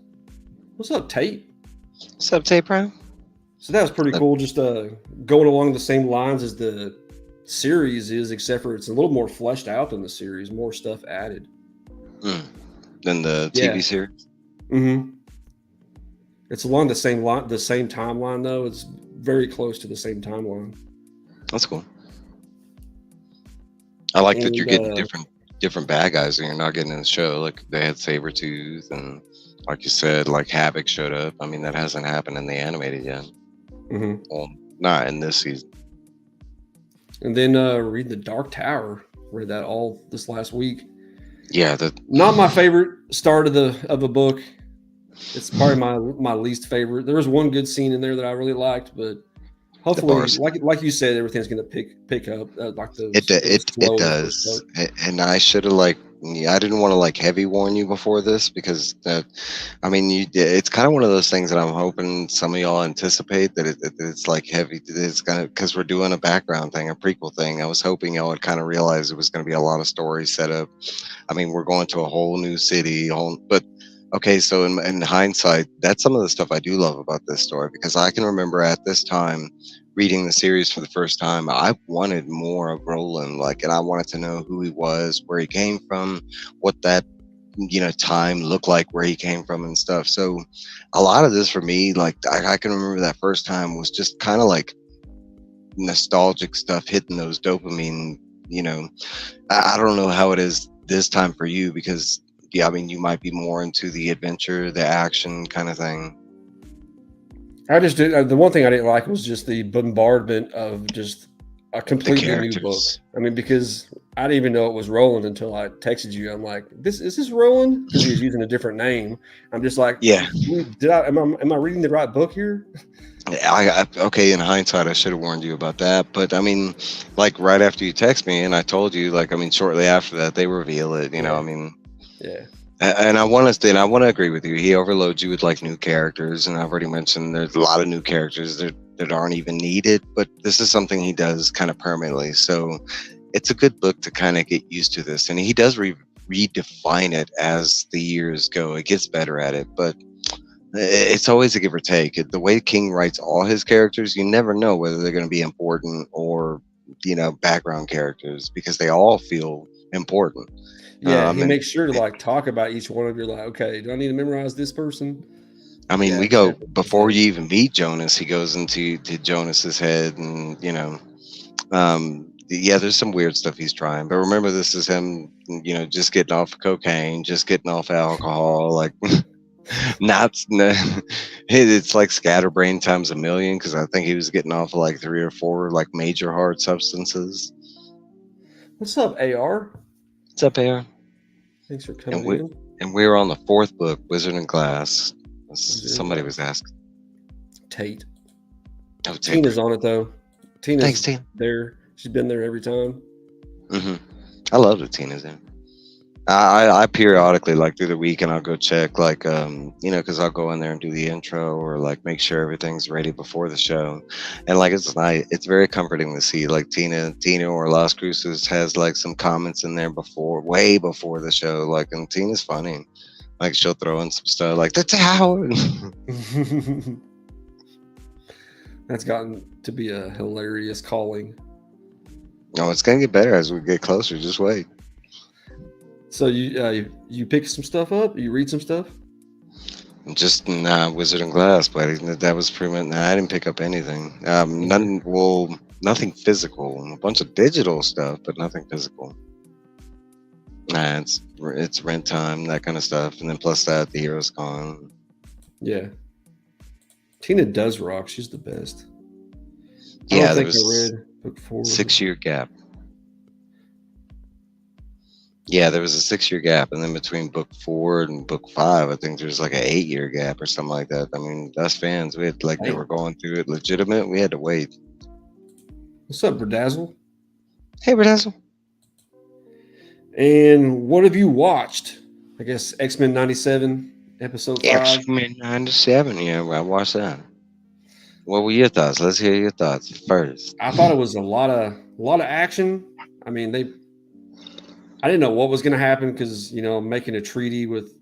What's up, Tate? What's up, Tay Prime? So that was pretty cool. Just going along the same lines as the series is, except for it's a little more fleshed out than the series. More stuff added. Than the Yeah. TV series. Mm-hmm. It's along the same timeline though. It's very close to the same timeline. That's cool. I like that And, you're getting different bad guys and you're not getting in the show. Like they had Sabretooth and like you said, like Havoc showed up. I mean, that hasn't happened in the animated yet. Mm-hmm. Well, not in this season. And then read The Dark Tower. Read that all this last week. Yeah, not my favorite start of a book. It's probably my least favorite. There was one good scene in there that I really liked, but hopefully, like you said, everything's going to pick up. Like it does. And I should have I didn't want to heavy warn you before this because I mean, it's kind of one of those things that I'm hoping some of y'all anticipate that it's like heavy. It's gonna because we're doing a background thing, a prequel thing. I was hoping y'all would kind of realize it was going to be a lot of stories set up. I mean, we're going to a whole new city, but. Okay, so in hindsight, that's some of the stuff I do love about this story because I can remember at this time reading the series for the first time, I wanted more of Roland, and I wanted to know who he was, where he came from, what that time looked like, where he came from and stuff. So a lot of this for me, I can remember that first time was just kind of like nostalgic stuff hitting those dopamine, I don't know how it is this time for you because I mean, you might be more into the adventure, the action kind of thing. I just did. The one thing I didn't like was just the bombardment of just a completely new book. I mean, because I didn't even know it was Roland until I texted you. I'm like, is this Roland? Because he was using a different name. I'm just like, yeah. Am I reading the right book here? Okay, in hindsight, I should have warned you about that. But I mean, right after you text me and I told you, I mean, shortly after that, they reveal it. I mean. Yeah. And I want to agree with you. He overloads you with new characters, and I've already mentioned there's a lot of new characters that aren't even needed. But this is something he does kind of permanently, so it's a good book to kind of get used to this. And he does redefine it as the years go. It gets better at it, but it's always a give or take. The way King writes all his characters, you never know whether they're going to be important or background characters because they all feel important. Yeah, he makes sure to talk about each one of you. Okay, do I need to memorize this person? I mean, we go before you even meet Jonas. He goes into Jonas's head, and there's some weird stuff he's trying. But remember, this is him, just getting off of cocaine, just getting off alcohol, it's like scatterbrain times a million because I think he was getting off of 3 or 4 major hard substances. What's up, AR? What's up, AR? Thanks for coming in. And we're on the 4th book, Wizard and Glass. Somebody was asking. Tate. Oh, Tate. Tina's on it though. Thanks, Tina. There. She's been there every time. Mm-hmm. I love that Tina's in. I periodically through the week and I'll go check because I'll go in there and do the intro or make sure everything's ready before the show, and it's nice. It's very comforting to see Tina or Las Cruces has some comments in there way before the show, and Tina's funny. She'll throw in some stuff the tower. That's gotten to be a hilarious calling. No, it's gonna get better as we get closer. Just wait. So you pick some stuff up? You read some stuff? Just Wizard and Glass, but that was pretty much. I didn't pick up anything. Nothing physical. A bunch of digital stuff, but nothing physical. It's rent time, that kind of stuff, and then plus that, the Hero's Con. Yeah, Tina does rock. She's the best. Yeah, there was I read book 4. 6-year gap. Yeah, there was a 6-year gap, and then between book 4 and book 5, I think there's like an 8-year gap or something like that. I mean, us fans, we had like they were going through it legitimate. We had to wait. What's up, Berdazzle? Hey, Berdazzle. And what have you watched? I guess X-Men 97, episode 5. X-Men 97. Yeah, I watched that. What were your thoughts? Let's hear your thoughts first. I thought it was a lot of action. I mean, I didn't know what was going to happen because making a treaty with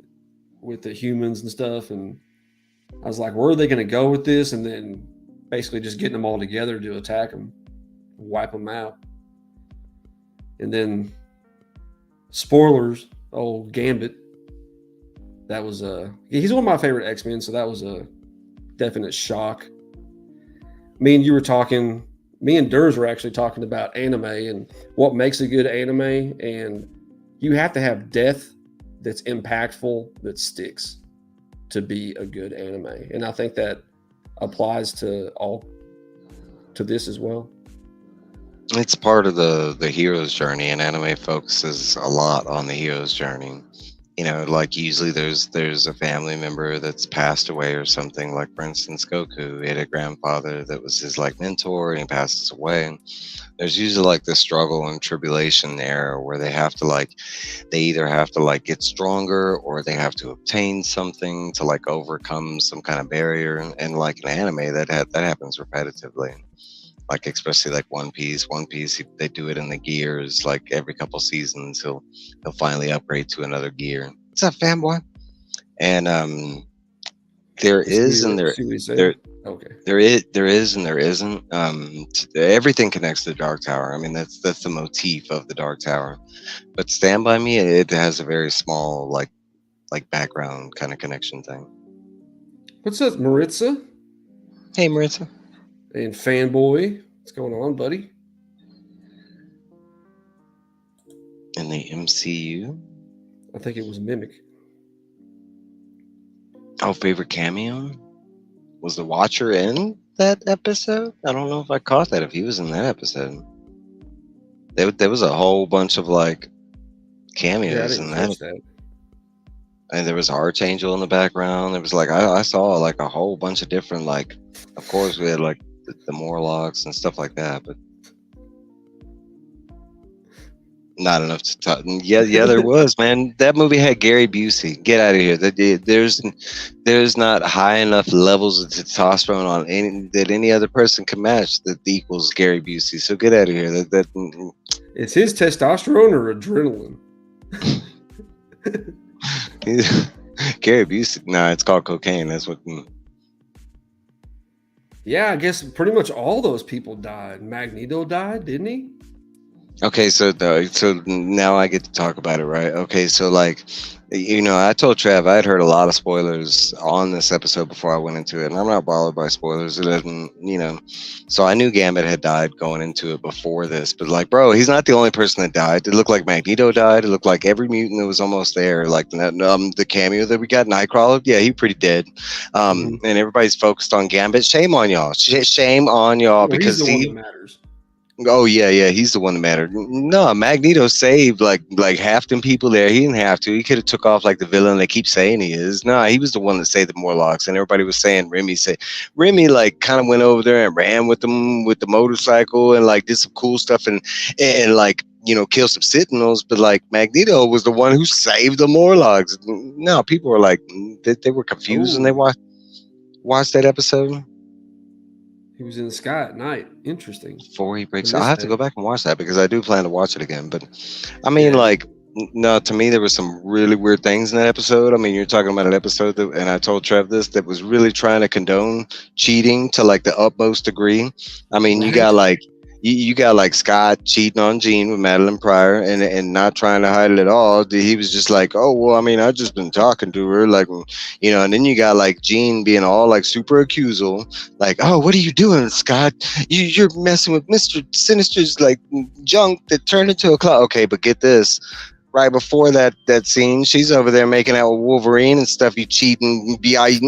the humans and stuff, and I was like, where are they going to go with this? And then basically just getting them all together to attack them, wipe them out, and then spoilers. Old Gambit. That was he's one of my favorite X-Men, so that was a definite shock. Me and Durs were actually talking about anime and what makes a good anime, and you have to have death that's impactful, that sticks to be a good anime. And I think that applies to this as well. It's part of the hero's journey, and anime focuses a lot on the hero's journey. Like usually there's a family member that's passed away or something. Like for instance, Goku, he had a grandfather that was his like mentor, and he passes away. There's usually like this struggle and tribulation there where they either have to like get stronger, or they have to obtain something to like overcome some kind of barrier. And like in anime, that happens repetitively. Like especially like One Piece, they do it in the gears. Like every couple seasons, he'll finally upgrade to another gear. What's up, fanboy? And there is and there is and there isn't. Everything connects to the Dark Tower. I mean, that's the motif of the Dark Tower. But Stand By Me, it has a very small like background kind of connection thing. What's up, Maritza? Hey, Maritza. And fanboy, what's going on, buddy? In the MCU? I think it was Mimic. Oh, favorite cameo? Was the Watcher in that episode? I don't know if I caught that, if he was in that episode. There was a whole bunch of like cameos in that. And there was Archangel in the background. There was like I saw like a whole bunch of different, like, of course we had like the Morlocks and stuff like that, but not enough to talk. Yeah, there was, man. That movie had Gary Busey. Get out of here. There's not high enough levels of testosterone on any other person can match that equals Gary Busey. So get out of here. It's his testosterone or adrenaline. Gary Busey. Nah, it's called cocaine. That's what. Yeah, I guess pretty much all those people died. Magneto died, didn't he? Okay, so now I get to talk about it, right? Okay, so like, I told Trav I had heard a lot of spoilers on this episode before I went into it, and I'm not bothered by spoilers. It doesn't, so I knew Gambit had died going into it before this, but like, bro, he's not the only person that died. It looked like Magneto died. It looked like every mutant that was almost there. Like the cameo that we got, Nightcrawler, yeah, he pretty dead. And everybody's focused on Gambit. Shame on y'all. Shame on y'all, because he's the one that matters. Oh yeah, he's the one that mattered. No, Magneto saved like half them people there. He didn't have to. He could have took off like the villain they keep saying he is. No, he was the one that saved the Morlocks, and everybody was saying Remy like kind of went over there and ran with them with the motorcycle and like did some cool stuff and like kill some Sentinels. But like Magneto was the one who saved the Morlocks. No, people were like they were confused when they watched that episode. He was in the sky at night. Interesting. Before he breaks out. I have to go back and watch that because I do plan to watch it again. But I mean, no, to me, there was some really weird things in that episode. I mean, you're talking about an episode and I told Trev this, that was really trying to condone cheating to like the utmost degree. I mean, you got like, you got like Scott cheating on Jean with Madeline Pryor and not trying to hide it at all. He was just like, oh, well, I mean, I've just been talking to her, like, and then you got like Jean being all like super accusal, like, oh, what are you doing, Scott? You're messing with Mr. Sinister's like junk that turned into a cloud. Okay, but get this. right before that scene, she's over there making out with Wolverine and stuff. You cheating,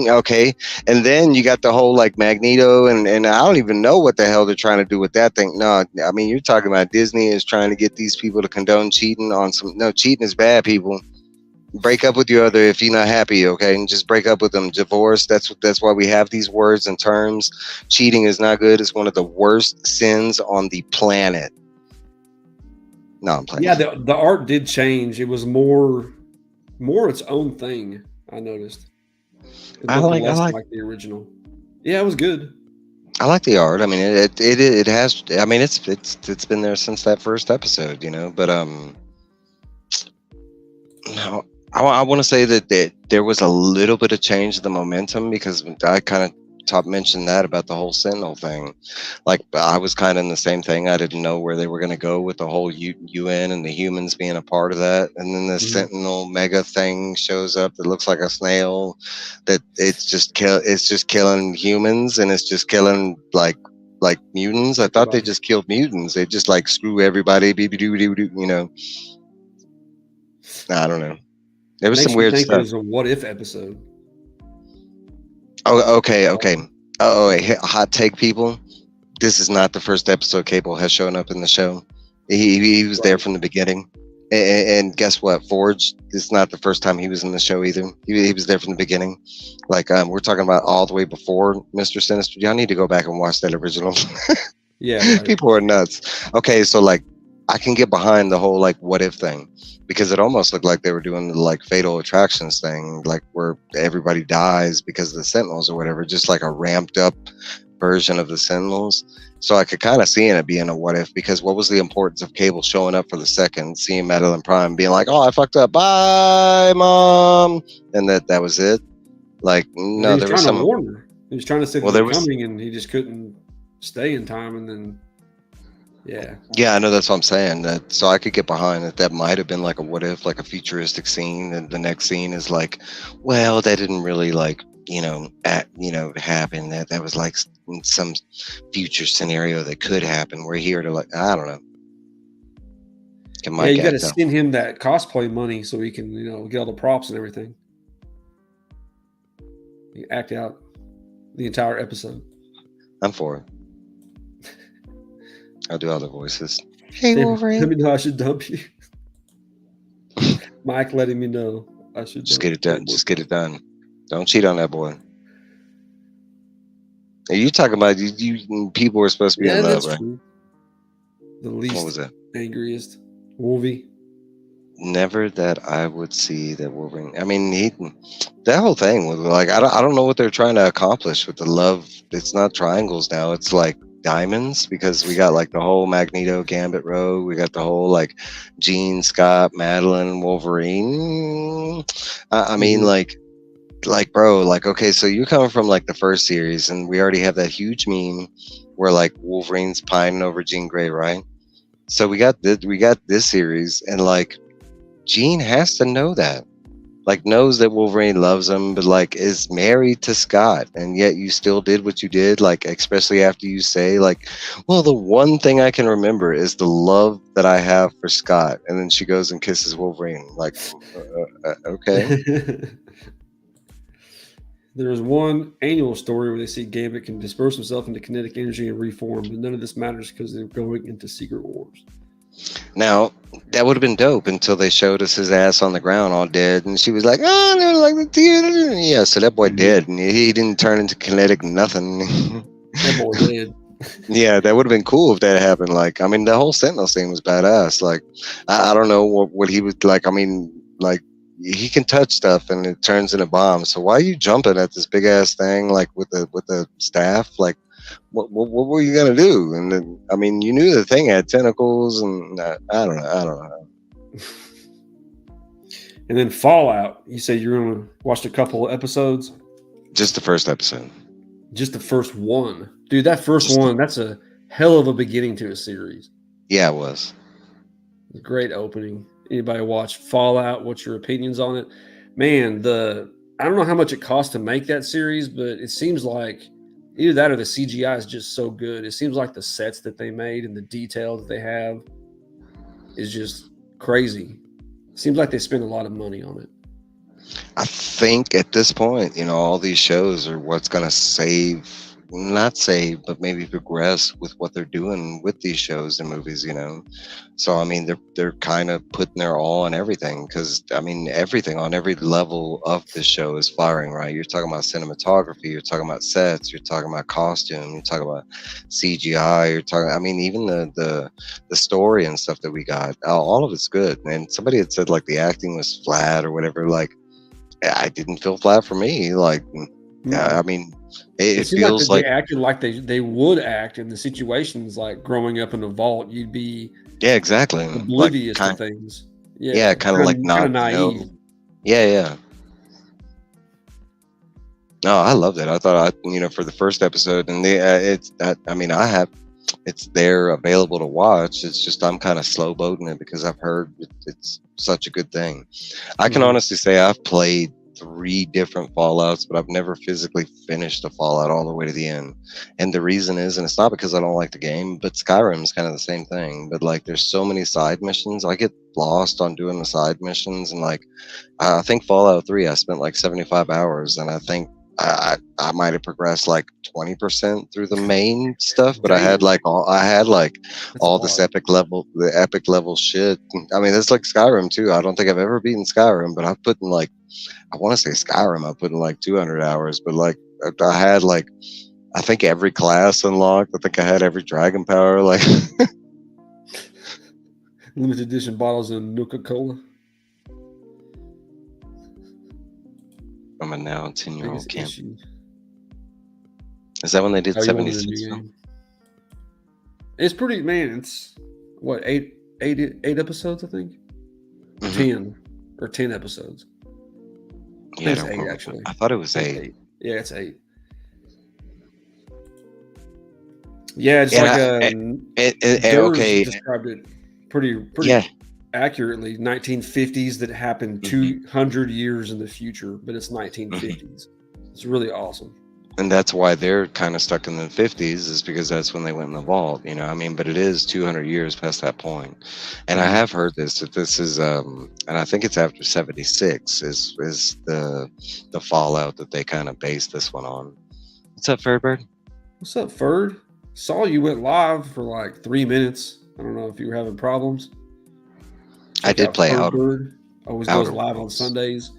okay. And then you got the whole like Magneto, and I don't even know what the hell they're trying to do with that thing. No, I mean you're talking about Disney is trying to get these people to condone cheating on some. No, cheating is bad, people. Break up with your other if you're not happy, okay, and just break up with them. Divorce. That's why we have these words and terms. Cheating is not good. It's one of the worst sins on the planet. No, I'm playing. Yeah, the art did change. It was more its own thing. I noticed. I like like the original. Yeah, it was good. I like the art. I mean, it has. I mean, it's been there since that first episode, you know. But no, I want to say that there was a little bit of change in the momentum because I kind of mentioned that about the whole Sentinel thing. Like I was kind of in the same thing. I didn't know where they were going to go with the whole UN and the humans being a part of that. And then the Sentinel mega thing shows up that looks like a snail. That it's just killing humans and it's just killing like mutants. I thought they just killed mutants. They just like screw everybody. You know. I don't know. There was some weird stuff. It was a what if episode. Oh, okay. A hot take, people. This is not the first episode Cable has shown up in the show. He was there from the beginning. And guess what? Forge, it's not the first time he was in the show either. He was there from the beginning. Like, we're talking about all the way before Mr. Sinister. Y'all need to go back and watch that original. Yeah. Right. People are nuts. Okay, so, like, I can get behind the whole, like, what if thing. Because it almost looked like they were doing the like fatal attractions thing, like where everybody dies because of the Sentinels or whatever, just like a ramped up version of the Sentinels. So I could kind of see it being a what if, because what was the importance of Cable showing up for the second, seeing Madeline Prime being like, oh, I fucked up, bye, Mom, and that was it. Like, no, there was some. To warn her. He was trying to say they're coming, and he just couldn't stay in time, and then. Yeah, I know, that's what I'm saying. That so I could get behind that. That might have been like a what if, like a futuristic scene, and the next scene is like, well, that didn't really like happen. That was like some future scenario that could happen. We're here to like, I don't know. You got to send him that cosplay money so he can get all the props and everything. You act out the entire episode. I'm for it. I'll do all the voices. Hey, Wolverine. Let me know I should dump you. Mike letting me know I should just get it done. Just get it done. Don't cheat on that boy. Are you talking about you people were supposed to be in love, right? True. The least what was that? Angriest. Wolvie. Never that I would see that Wolverine. I mean, that whole thing was like, I don't know what they're trying to accomplish with the love. It's not triangles now. It's like diamonds, because we got like the whole Magneto Gambit row, we got the whole like Jean, Scott, Madeline, Wolverine. I mean, like bro, like, okay, so you're coming from like the first series, and we already have that huge meme where like Wolverine's pining over Jean Grey, right? So we got this series, and like Jean has to know that. Like, knows that Wolverine loves him, but like is married to Scott, and yet you still did what you did, like, especially after you say like, well, the one thing I can remember is the love that I have for Scott, and then she goes and kisses Wolverine. Like, okay. There's one annual story where they see Gambit can disperse himself into kinetic energy and reform, but none of this matters because they're going into Secret Wars. Now, that would have been dope until they showed us his ass on the ground all dead, and she was like, oh, no, like the theater. Yeah, so that boy dead, and he didn't turn into kinetic nothing. That boy dead. Yeah, that would have been cool if that happened. Like, I mean, the whole Sentinel thing was badass. Like, I don't know what he was like. I mean, like, he can touch stuff and it turns into bombs. So why are you jumping at this big ass thing, like with the staff? Like, what were you gonna do? And then, I mean, you knew the thing had tentacles, and I don't know. And then Fallout, you said you're gonna watch a couple episodes. Just the first episode. Just the first one, dude. That first one, that's a hell of a beginning to a series. Yeah, it was. A great opening. Anybody watch Fallout? What's your opinions on it? Man, I don't know how much it cost to make that series, but it seems like either that or the CGI is just so good. It seems like the sets that they made and the detail that they have is just crazy. Seems like they spend a lot of money on it. I think at this point, all these shows are what's going to not save, but maybe progress with what they're doing with these shows and movies. So, I mean, they're kind of putting their all on everything because, I mean, everything on every level of this show is firing, right? You're talking about cinematography, you're talking about sets, you're talking about costume, you're talking about CGI, I mean, even the story and stuff that we got, all of it's good. And somebody had said like the acting was flat or whatever, like, I didn't feel flat for me. Like, I mean, it seemed like feels they like acted like they would act in the situations, like growing up in a vault. You'd be yeah, exactly. Like, oblivious to things. yeah, kind of like kind of not naive. Yeah. No, I loved it. I thought for the first episode, and I mean, it's there available to watch. It's just I'm kind of slow boating it because I've heard it's such a good thing. I can honestly say I've played 3 different Fallouts, but I've never physically finished a Fallout all the way to the end. And the reason is, and it's not because I don't like the game, but Skyrim's kind of the same thing. But like, there's so many side missions. I get lost on doing the side missions, and like, I think Fallout 3, I spent like 75 hours, and I think I might have progressed like 20% through the main stuff, but I had like all this the epic level shit. I mean, it's like Skyrim too. I don't think I've ever beaten Skyrim, but I've put in like, I want to say Skyrim, I put in like 200 hours, but like I had like, I think every class unlocked. I think I had every dragon power, like limited edition bottles of Nuka-Cola. I'm a now 10-year-old camp. Is that when they did 76? It's pretty, man. It's what, eight episodes, I think. 10 episodes. Yeah, it's 8 actually. I thought it was 8. Yeah, it's 8. Yeah, it's okay. Described it pretty accurately. 1950s that happened 200 years in the future, but it's 1950s. It's really awesome. And that's why they're kind of stuck in the 50s, is because that's when they went in the vault, I mean, but it is 200 years past that point. And I have heard that this is and I think it's after 76 is the Fallout that they kind of based this one on. What's up, Fairbird? What's up, Ferd? Saw you went live for like 3 minutes. I don't know if you were having problems. I did play Bird. Always goes live on Sundays,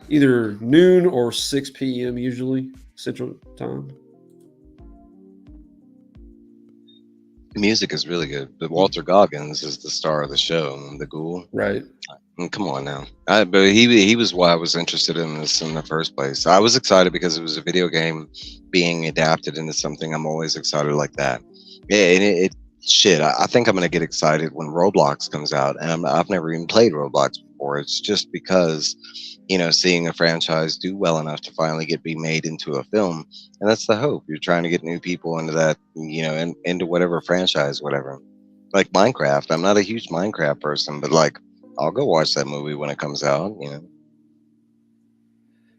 either noon or 6 p.m. usually Central Time. The music is really good, but Walter Goggins is the star of the show, the Ghoul. Right. Come on now. But he was why I was interested in this in the first place. I was excited because it was a video game being adapted into something. I'm always excited like that. Yeah, and I think I'm gonna get excited when Roblox comes out, and I've never even played Roblox before. It's just because, seeing a franchise do well enough to finally be made into a film, and that's the hope. You're trying to get new people into that, into whatever franchise, whatever. Like Minecraft. I'm not a huge Minecraft person, but like, I'll go watch that movie when it comes out.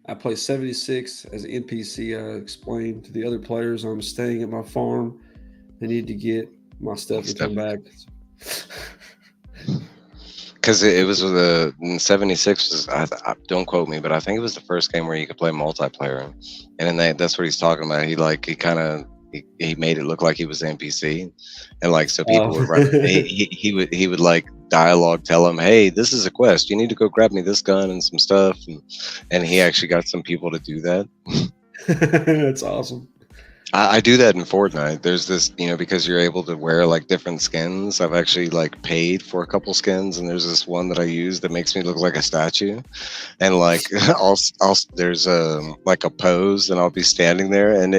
I play 76 as an NPC. I explained to the other players I'm staying at my farm. I need to get my stuff to come back. Because it was in 76. Don't quote me, but I think it was the first game where you could play multiplayer, and then that's what he's talking about. He made it look like he was an NPC, and like, so people would run. He would like dialogue tell him, "Hey, this is a quest. You need to go grab me this gun and some stuff," and he actually got some people to do that. That's awesome. I do that in Fortnite. There's this, because you're able to wear like different skins. I've actually like paid for a couple skins, and there's this one that I use that makes me look like a statue. And like, there's like a pose, and I'll be standing there, and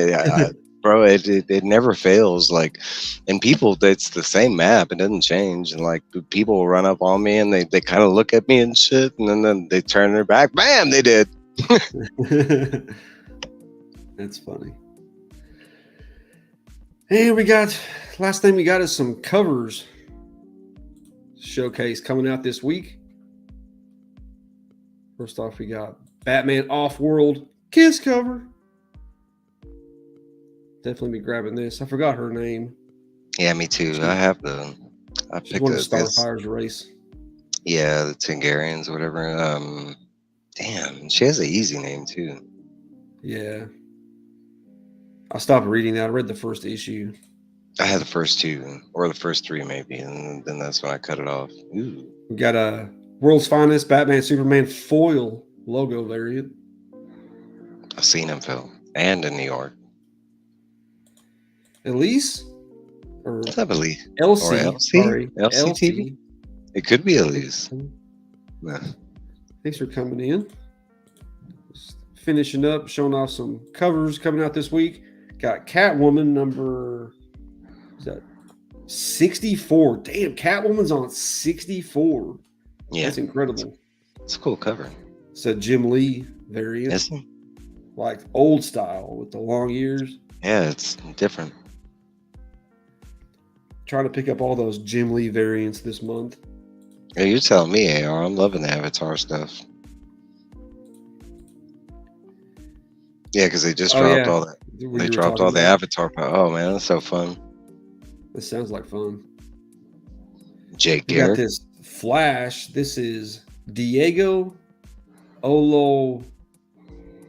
bro, it never fails. Like, and people, it's the same map. It doesn't change. And like, people will run up on me, and they kind of look at me and shit, and then they turn their back. Bam, they did. That's funny. Hey, last thing we got is some covers showcase coming out this week. First off, we got Batman Off-World Kiss cover. Definitely be grabbing this. I forgot her name. Yeah, me too. I picked one of Starfire's race. Yeah, the Tungarians or whatever. Damn, she has an easy name too. Yeah. I stopped reading that. I read the first issue. I had the first two, or the first three maybe, and then that's when I cut it off. Ooh. We got a World's Finest Batman Superman foil logo variant. I've seen him, Phil, and in New York. Elise? Or What's up, Elise? Elsie. Or LC? Sorry. LCTV? It could be Elise. No. Thanks for coming in. Just finishing up, showing off some covers coming out this week. Got Catwoman number, is that 64? Damn, Catwoman's on 64. Yeah. That's incredible. It's a cool cover. It's a Jim Lee variant. Is it? Like old style with the long ears. Yeah, it's different. Trying to pick up all those Jim Lee variants this month. Yeah, you're telling me, AR. I'm loving the Avatar stuff. Yeah, because they just dropped all that. They dropped all the Avatar. Oh man, that's so fun. This sounds like fun. Jake Garrett. Got this Flash. This is Diego Olo.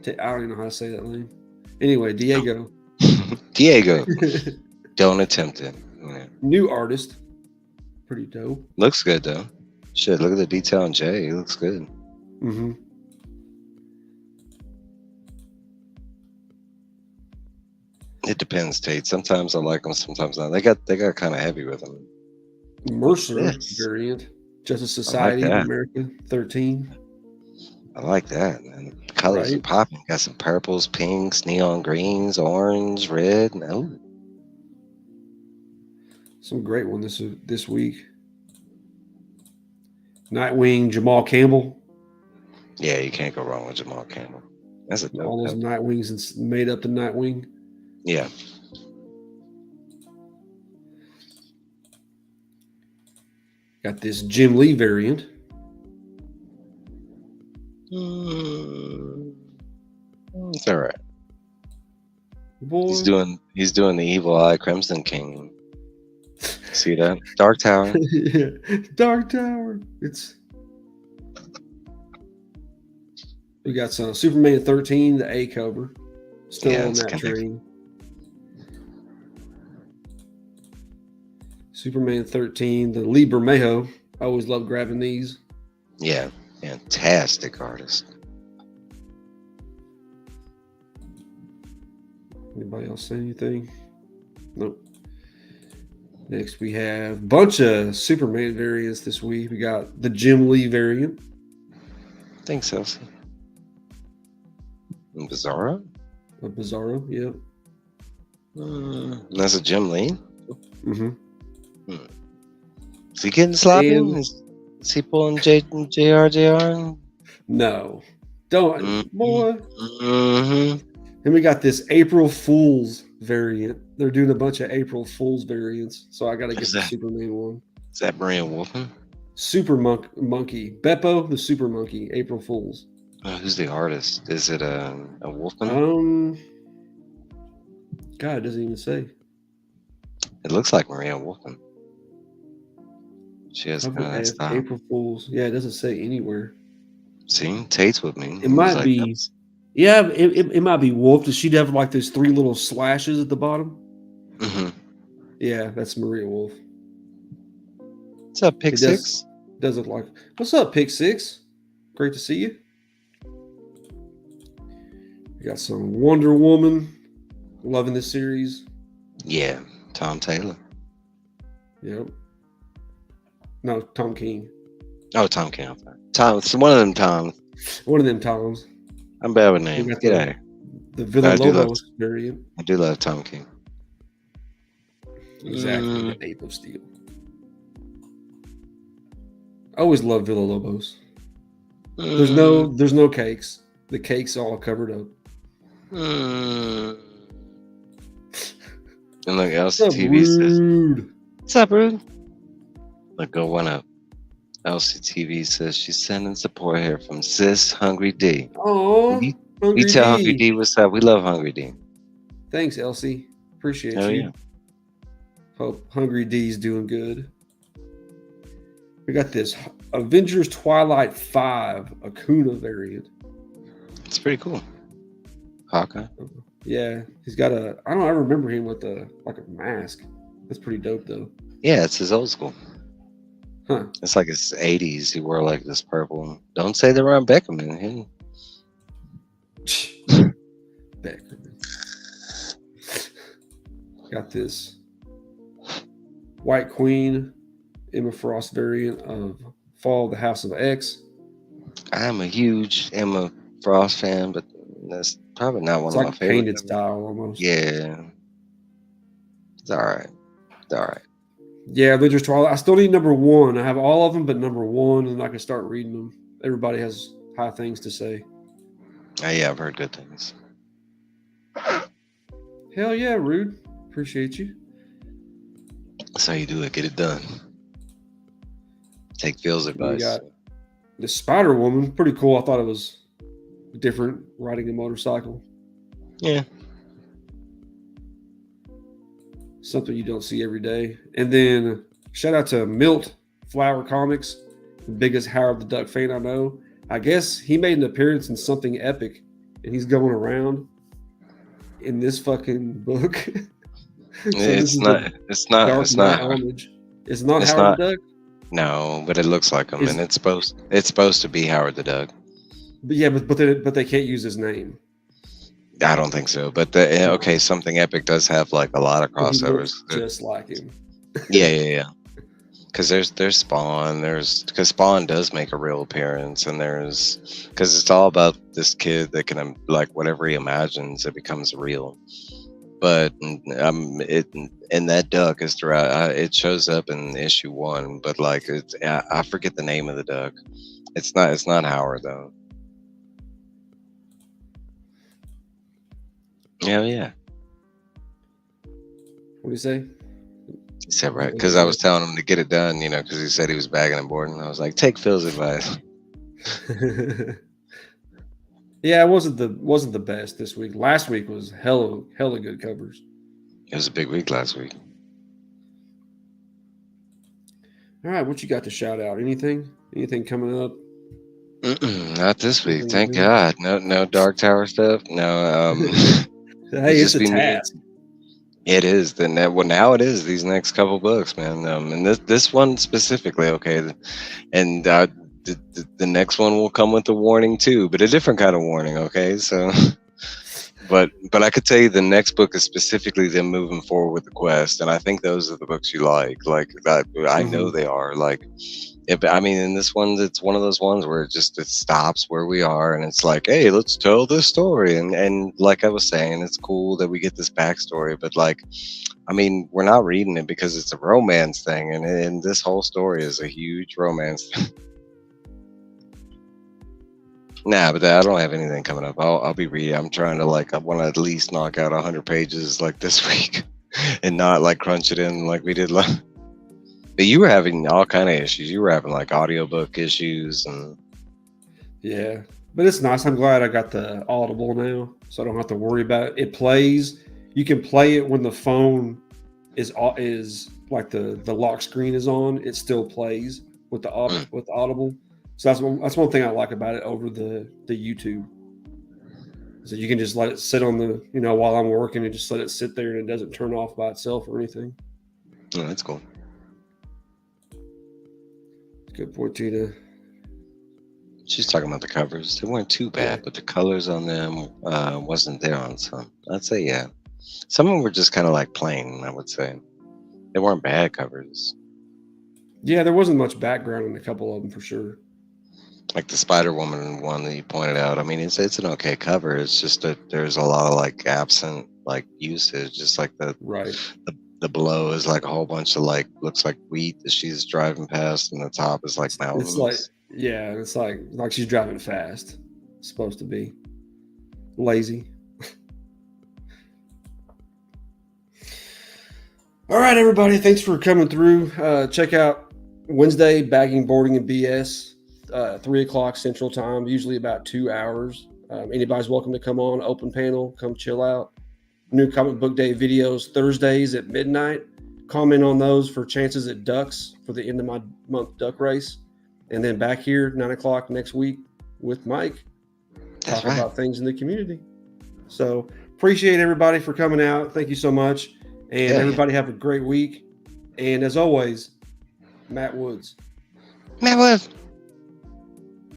I don't even know how to say that name. Anyway, Diego. Diego. Don't attempt it. Yeah. New artist. Pretty dope. Looks good though. Shit, look at the detail on Jay. He looks good. Mm-hmm. It depends, Tate. Sometimes I like them, sometimes not. They got kind of heavy with them. Mercer variant. Justice Society of America 13. I like that, man. The colors are popping. Got some purples, pinks, neon greens, orange, red. No. Some great one this week. Nightwing, Jamal Campbell. Yeah, you can't go wrong with Jamal Campbell. That's a dope all those Nightwings and made up the Nightwing. Yeah. Got this Jim Lee variant. It's all right. Boy. He's doing the Evil Eye Crimson King. See that? Dark Tower. Yeah. Dark Tower. We got some Superman 13, the A cover. Still on that train. Superman 13, the Lee Bermejo. I always love grabbing these. Yeah, fantastic artist. Anybody else say anything? Nope. Next, we have a bunch of Superman variants this week. We got the Jim Lee variant. Thanks, Elsie. And Bizarro? A Bizarro, yep. That's a Jim Lee? Mm-hmm. Is he getting sloppy? Is he pulling JR? No. Don't, boy. Mm-hmm. And we got this April Fool's variant. They're doing a bunch of April Fool's variants, so I got to get the Superman one. Is that Maria Wolfman? Super Monkey. Beppo, the Super Monkey, April Fool's. Who's the artist? Is it a Wolfman? God, it doesn't even say. It looks like Maria Wolfman. She has kind of that style. April Fool's. Yeah, it doesn't say anywhere. See, Tate's with me. It might be. Yeah, it might be Wolf. Does she have like those 3 little slashes at the bottom? Mm-hmm. Yeah, that's Maria Wolf. What's up, Pick Six? Does look like. What's up, Pick Six? Great to see you. We got some Wonder Woman. Loving this series. Yeah, Tom Taylor. Yep. No, Tom King. Oh, Tom King. Tom. It's one of them Toms. One of them Toms. I'm bad with names. Get out of here. The Villalobos variant. I do love Tom King. Exactly. The Ape of Steel. I always love Villalobos. There's no cakes. The cake's all covered up. And look, LCTV says, "What's up, Rude?" Look, go one up. LCTV says she's sending support here from Sis Hungry D. Oh, you tell Hungry D what's up. We love Hungry D. Thanks, Elsie. Appreciate you. Yeah. Hope Hungry D's doing good. We got this Avengers Twilight 5 Akuna variant. It's pretty cool. Hawkeye. Yeah, he's got a. I remember him with a mask. That's pretty dope though. Yeah, it's his old school. Huh. It's like his 80s. He wore like this purple. Don't say they're on Beckham in him. Beckerman. Got this White Queen Emma Frost variant of Fall of the House of X. I'm a huge Emma Frost fan, but that's probably not one It's of like my favorite. painted style almost. Yeah. It's all right. It's all right. Yeah, Avengers Twilight. I still need number 1. I have all of them, but number 1, and I can start reading them. Everybody has high things to say. Yeah, I've heard good things. Hell yeah, Rude. Appreciate you. That's how you do it. Get it done. Take Phil's advice. We got the Spider Woman. Pretty cool. I thought it was different riding a motorcycle. Yeah. Something you don't see every day. And then shout out to Milt Flower Comics, the biggest Howard the Duck fan I know. I guess he made an appearance in something epic, and he's going around in this fucking book. So it's not homage. It's not Howard the Duck. No, but it looks like him, and it's supposed to be Howard the Duck. But yeah, but they can't use his name. I don't think so. But something epic does have like a lot of crossovers. Just like him. Yeah. Because there's Spawn. Because Spawn does make a real appearance, and because it's all about this kid that can like whatever he imagines, it becomes real. But and that duck is throughout. It shows up in issue 1, but like I forget the name of the duck. It's not Howard though. Yeah. What do you say? He said right because I was telling him to get it done, because he said he was bagging and boarding. I was like, take Phil's advice. Yeah, it wasn't the best this week. Last week was hella good covers. It was a big week last week. All right, what you got to shout out? Anything coming up? Not this week, thank God. No Dark Tower stuff. No. Hey, it's a task. It is. Now it is these next couple books, man. And this one specifically, okay, and the next one will come with a warning too, but a different kind of warning. Okay, so, but I could tell you the next book is specifically them moving forward with the quest, and I think those are the books you like that. I know they are like. In this one, it's one of those ones where it stops where we are, and it's like, hey, let's tell this story. And like I was saying, it's cool that we get this backstory, but we're not reading it because it's a romance thing, and this whole story is a huge romance thing. Nah, but I don't have anything coming up. I'll be reading. I'm trying to I want to at least knock out 100 pages like this week, and not crunch it in like we did last. But you were having all kind of issues. You were having audiobook issues and yeah, but it's nice. I'm glad I got the Audible now, so I don't have to worry about it. It plays. You can play it when the phone is like the lock screen is on. It still plays with the Audible. So that's one thing I like about it over the YouTube. So you can just let it sit on the while I'm working and just let it sit there and it doesn't turn off by itself or anything. Oh, that's cool. Good point, Tina. She's talking about the covers. They weren't too bad, but the colors on them wasn't there on some. I'd say, yeah. Some of them were just kind of plain, I would say. They weren't bad covers. Yeah, there wasn't much background in a couple of them for sure. Like the Spider-Woman one that you pointed out. It's an okay cover. It's just that there's a lot of absent usage. Just the below is a whole bunch of looks like wheat that she's driving past, and the top is mountains. It's like she's driving fast. It's supposed to be lazy. All right, everybody. Thanks for coming through. Check out Wednesday Bagging, Boarding, and BS. 3:00 Central Time. Usually about 2 hours. Anybody's welcome to come on. Open panel. Come chill out. New Comic Book Day videos Thursdays at midnight. Comment on those for chances at ducks for the end of my month duck race. And then back here, 9 o'clock next week with Mike, talking about things in the community. So appreciate everybody for coming out. Thank you so much. And everybody have a great week. And as always, Matt Woods. Matt Woods.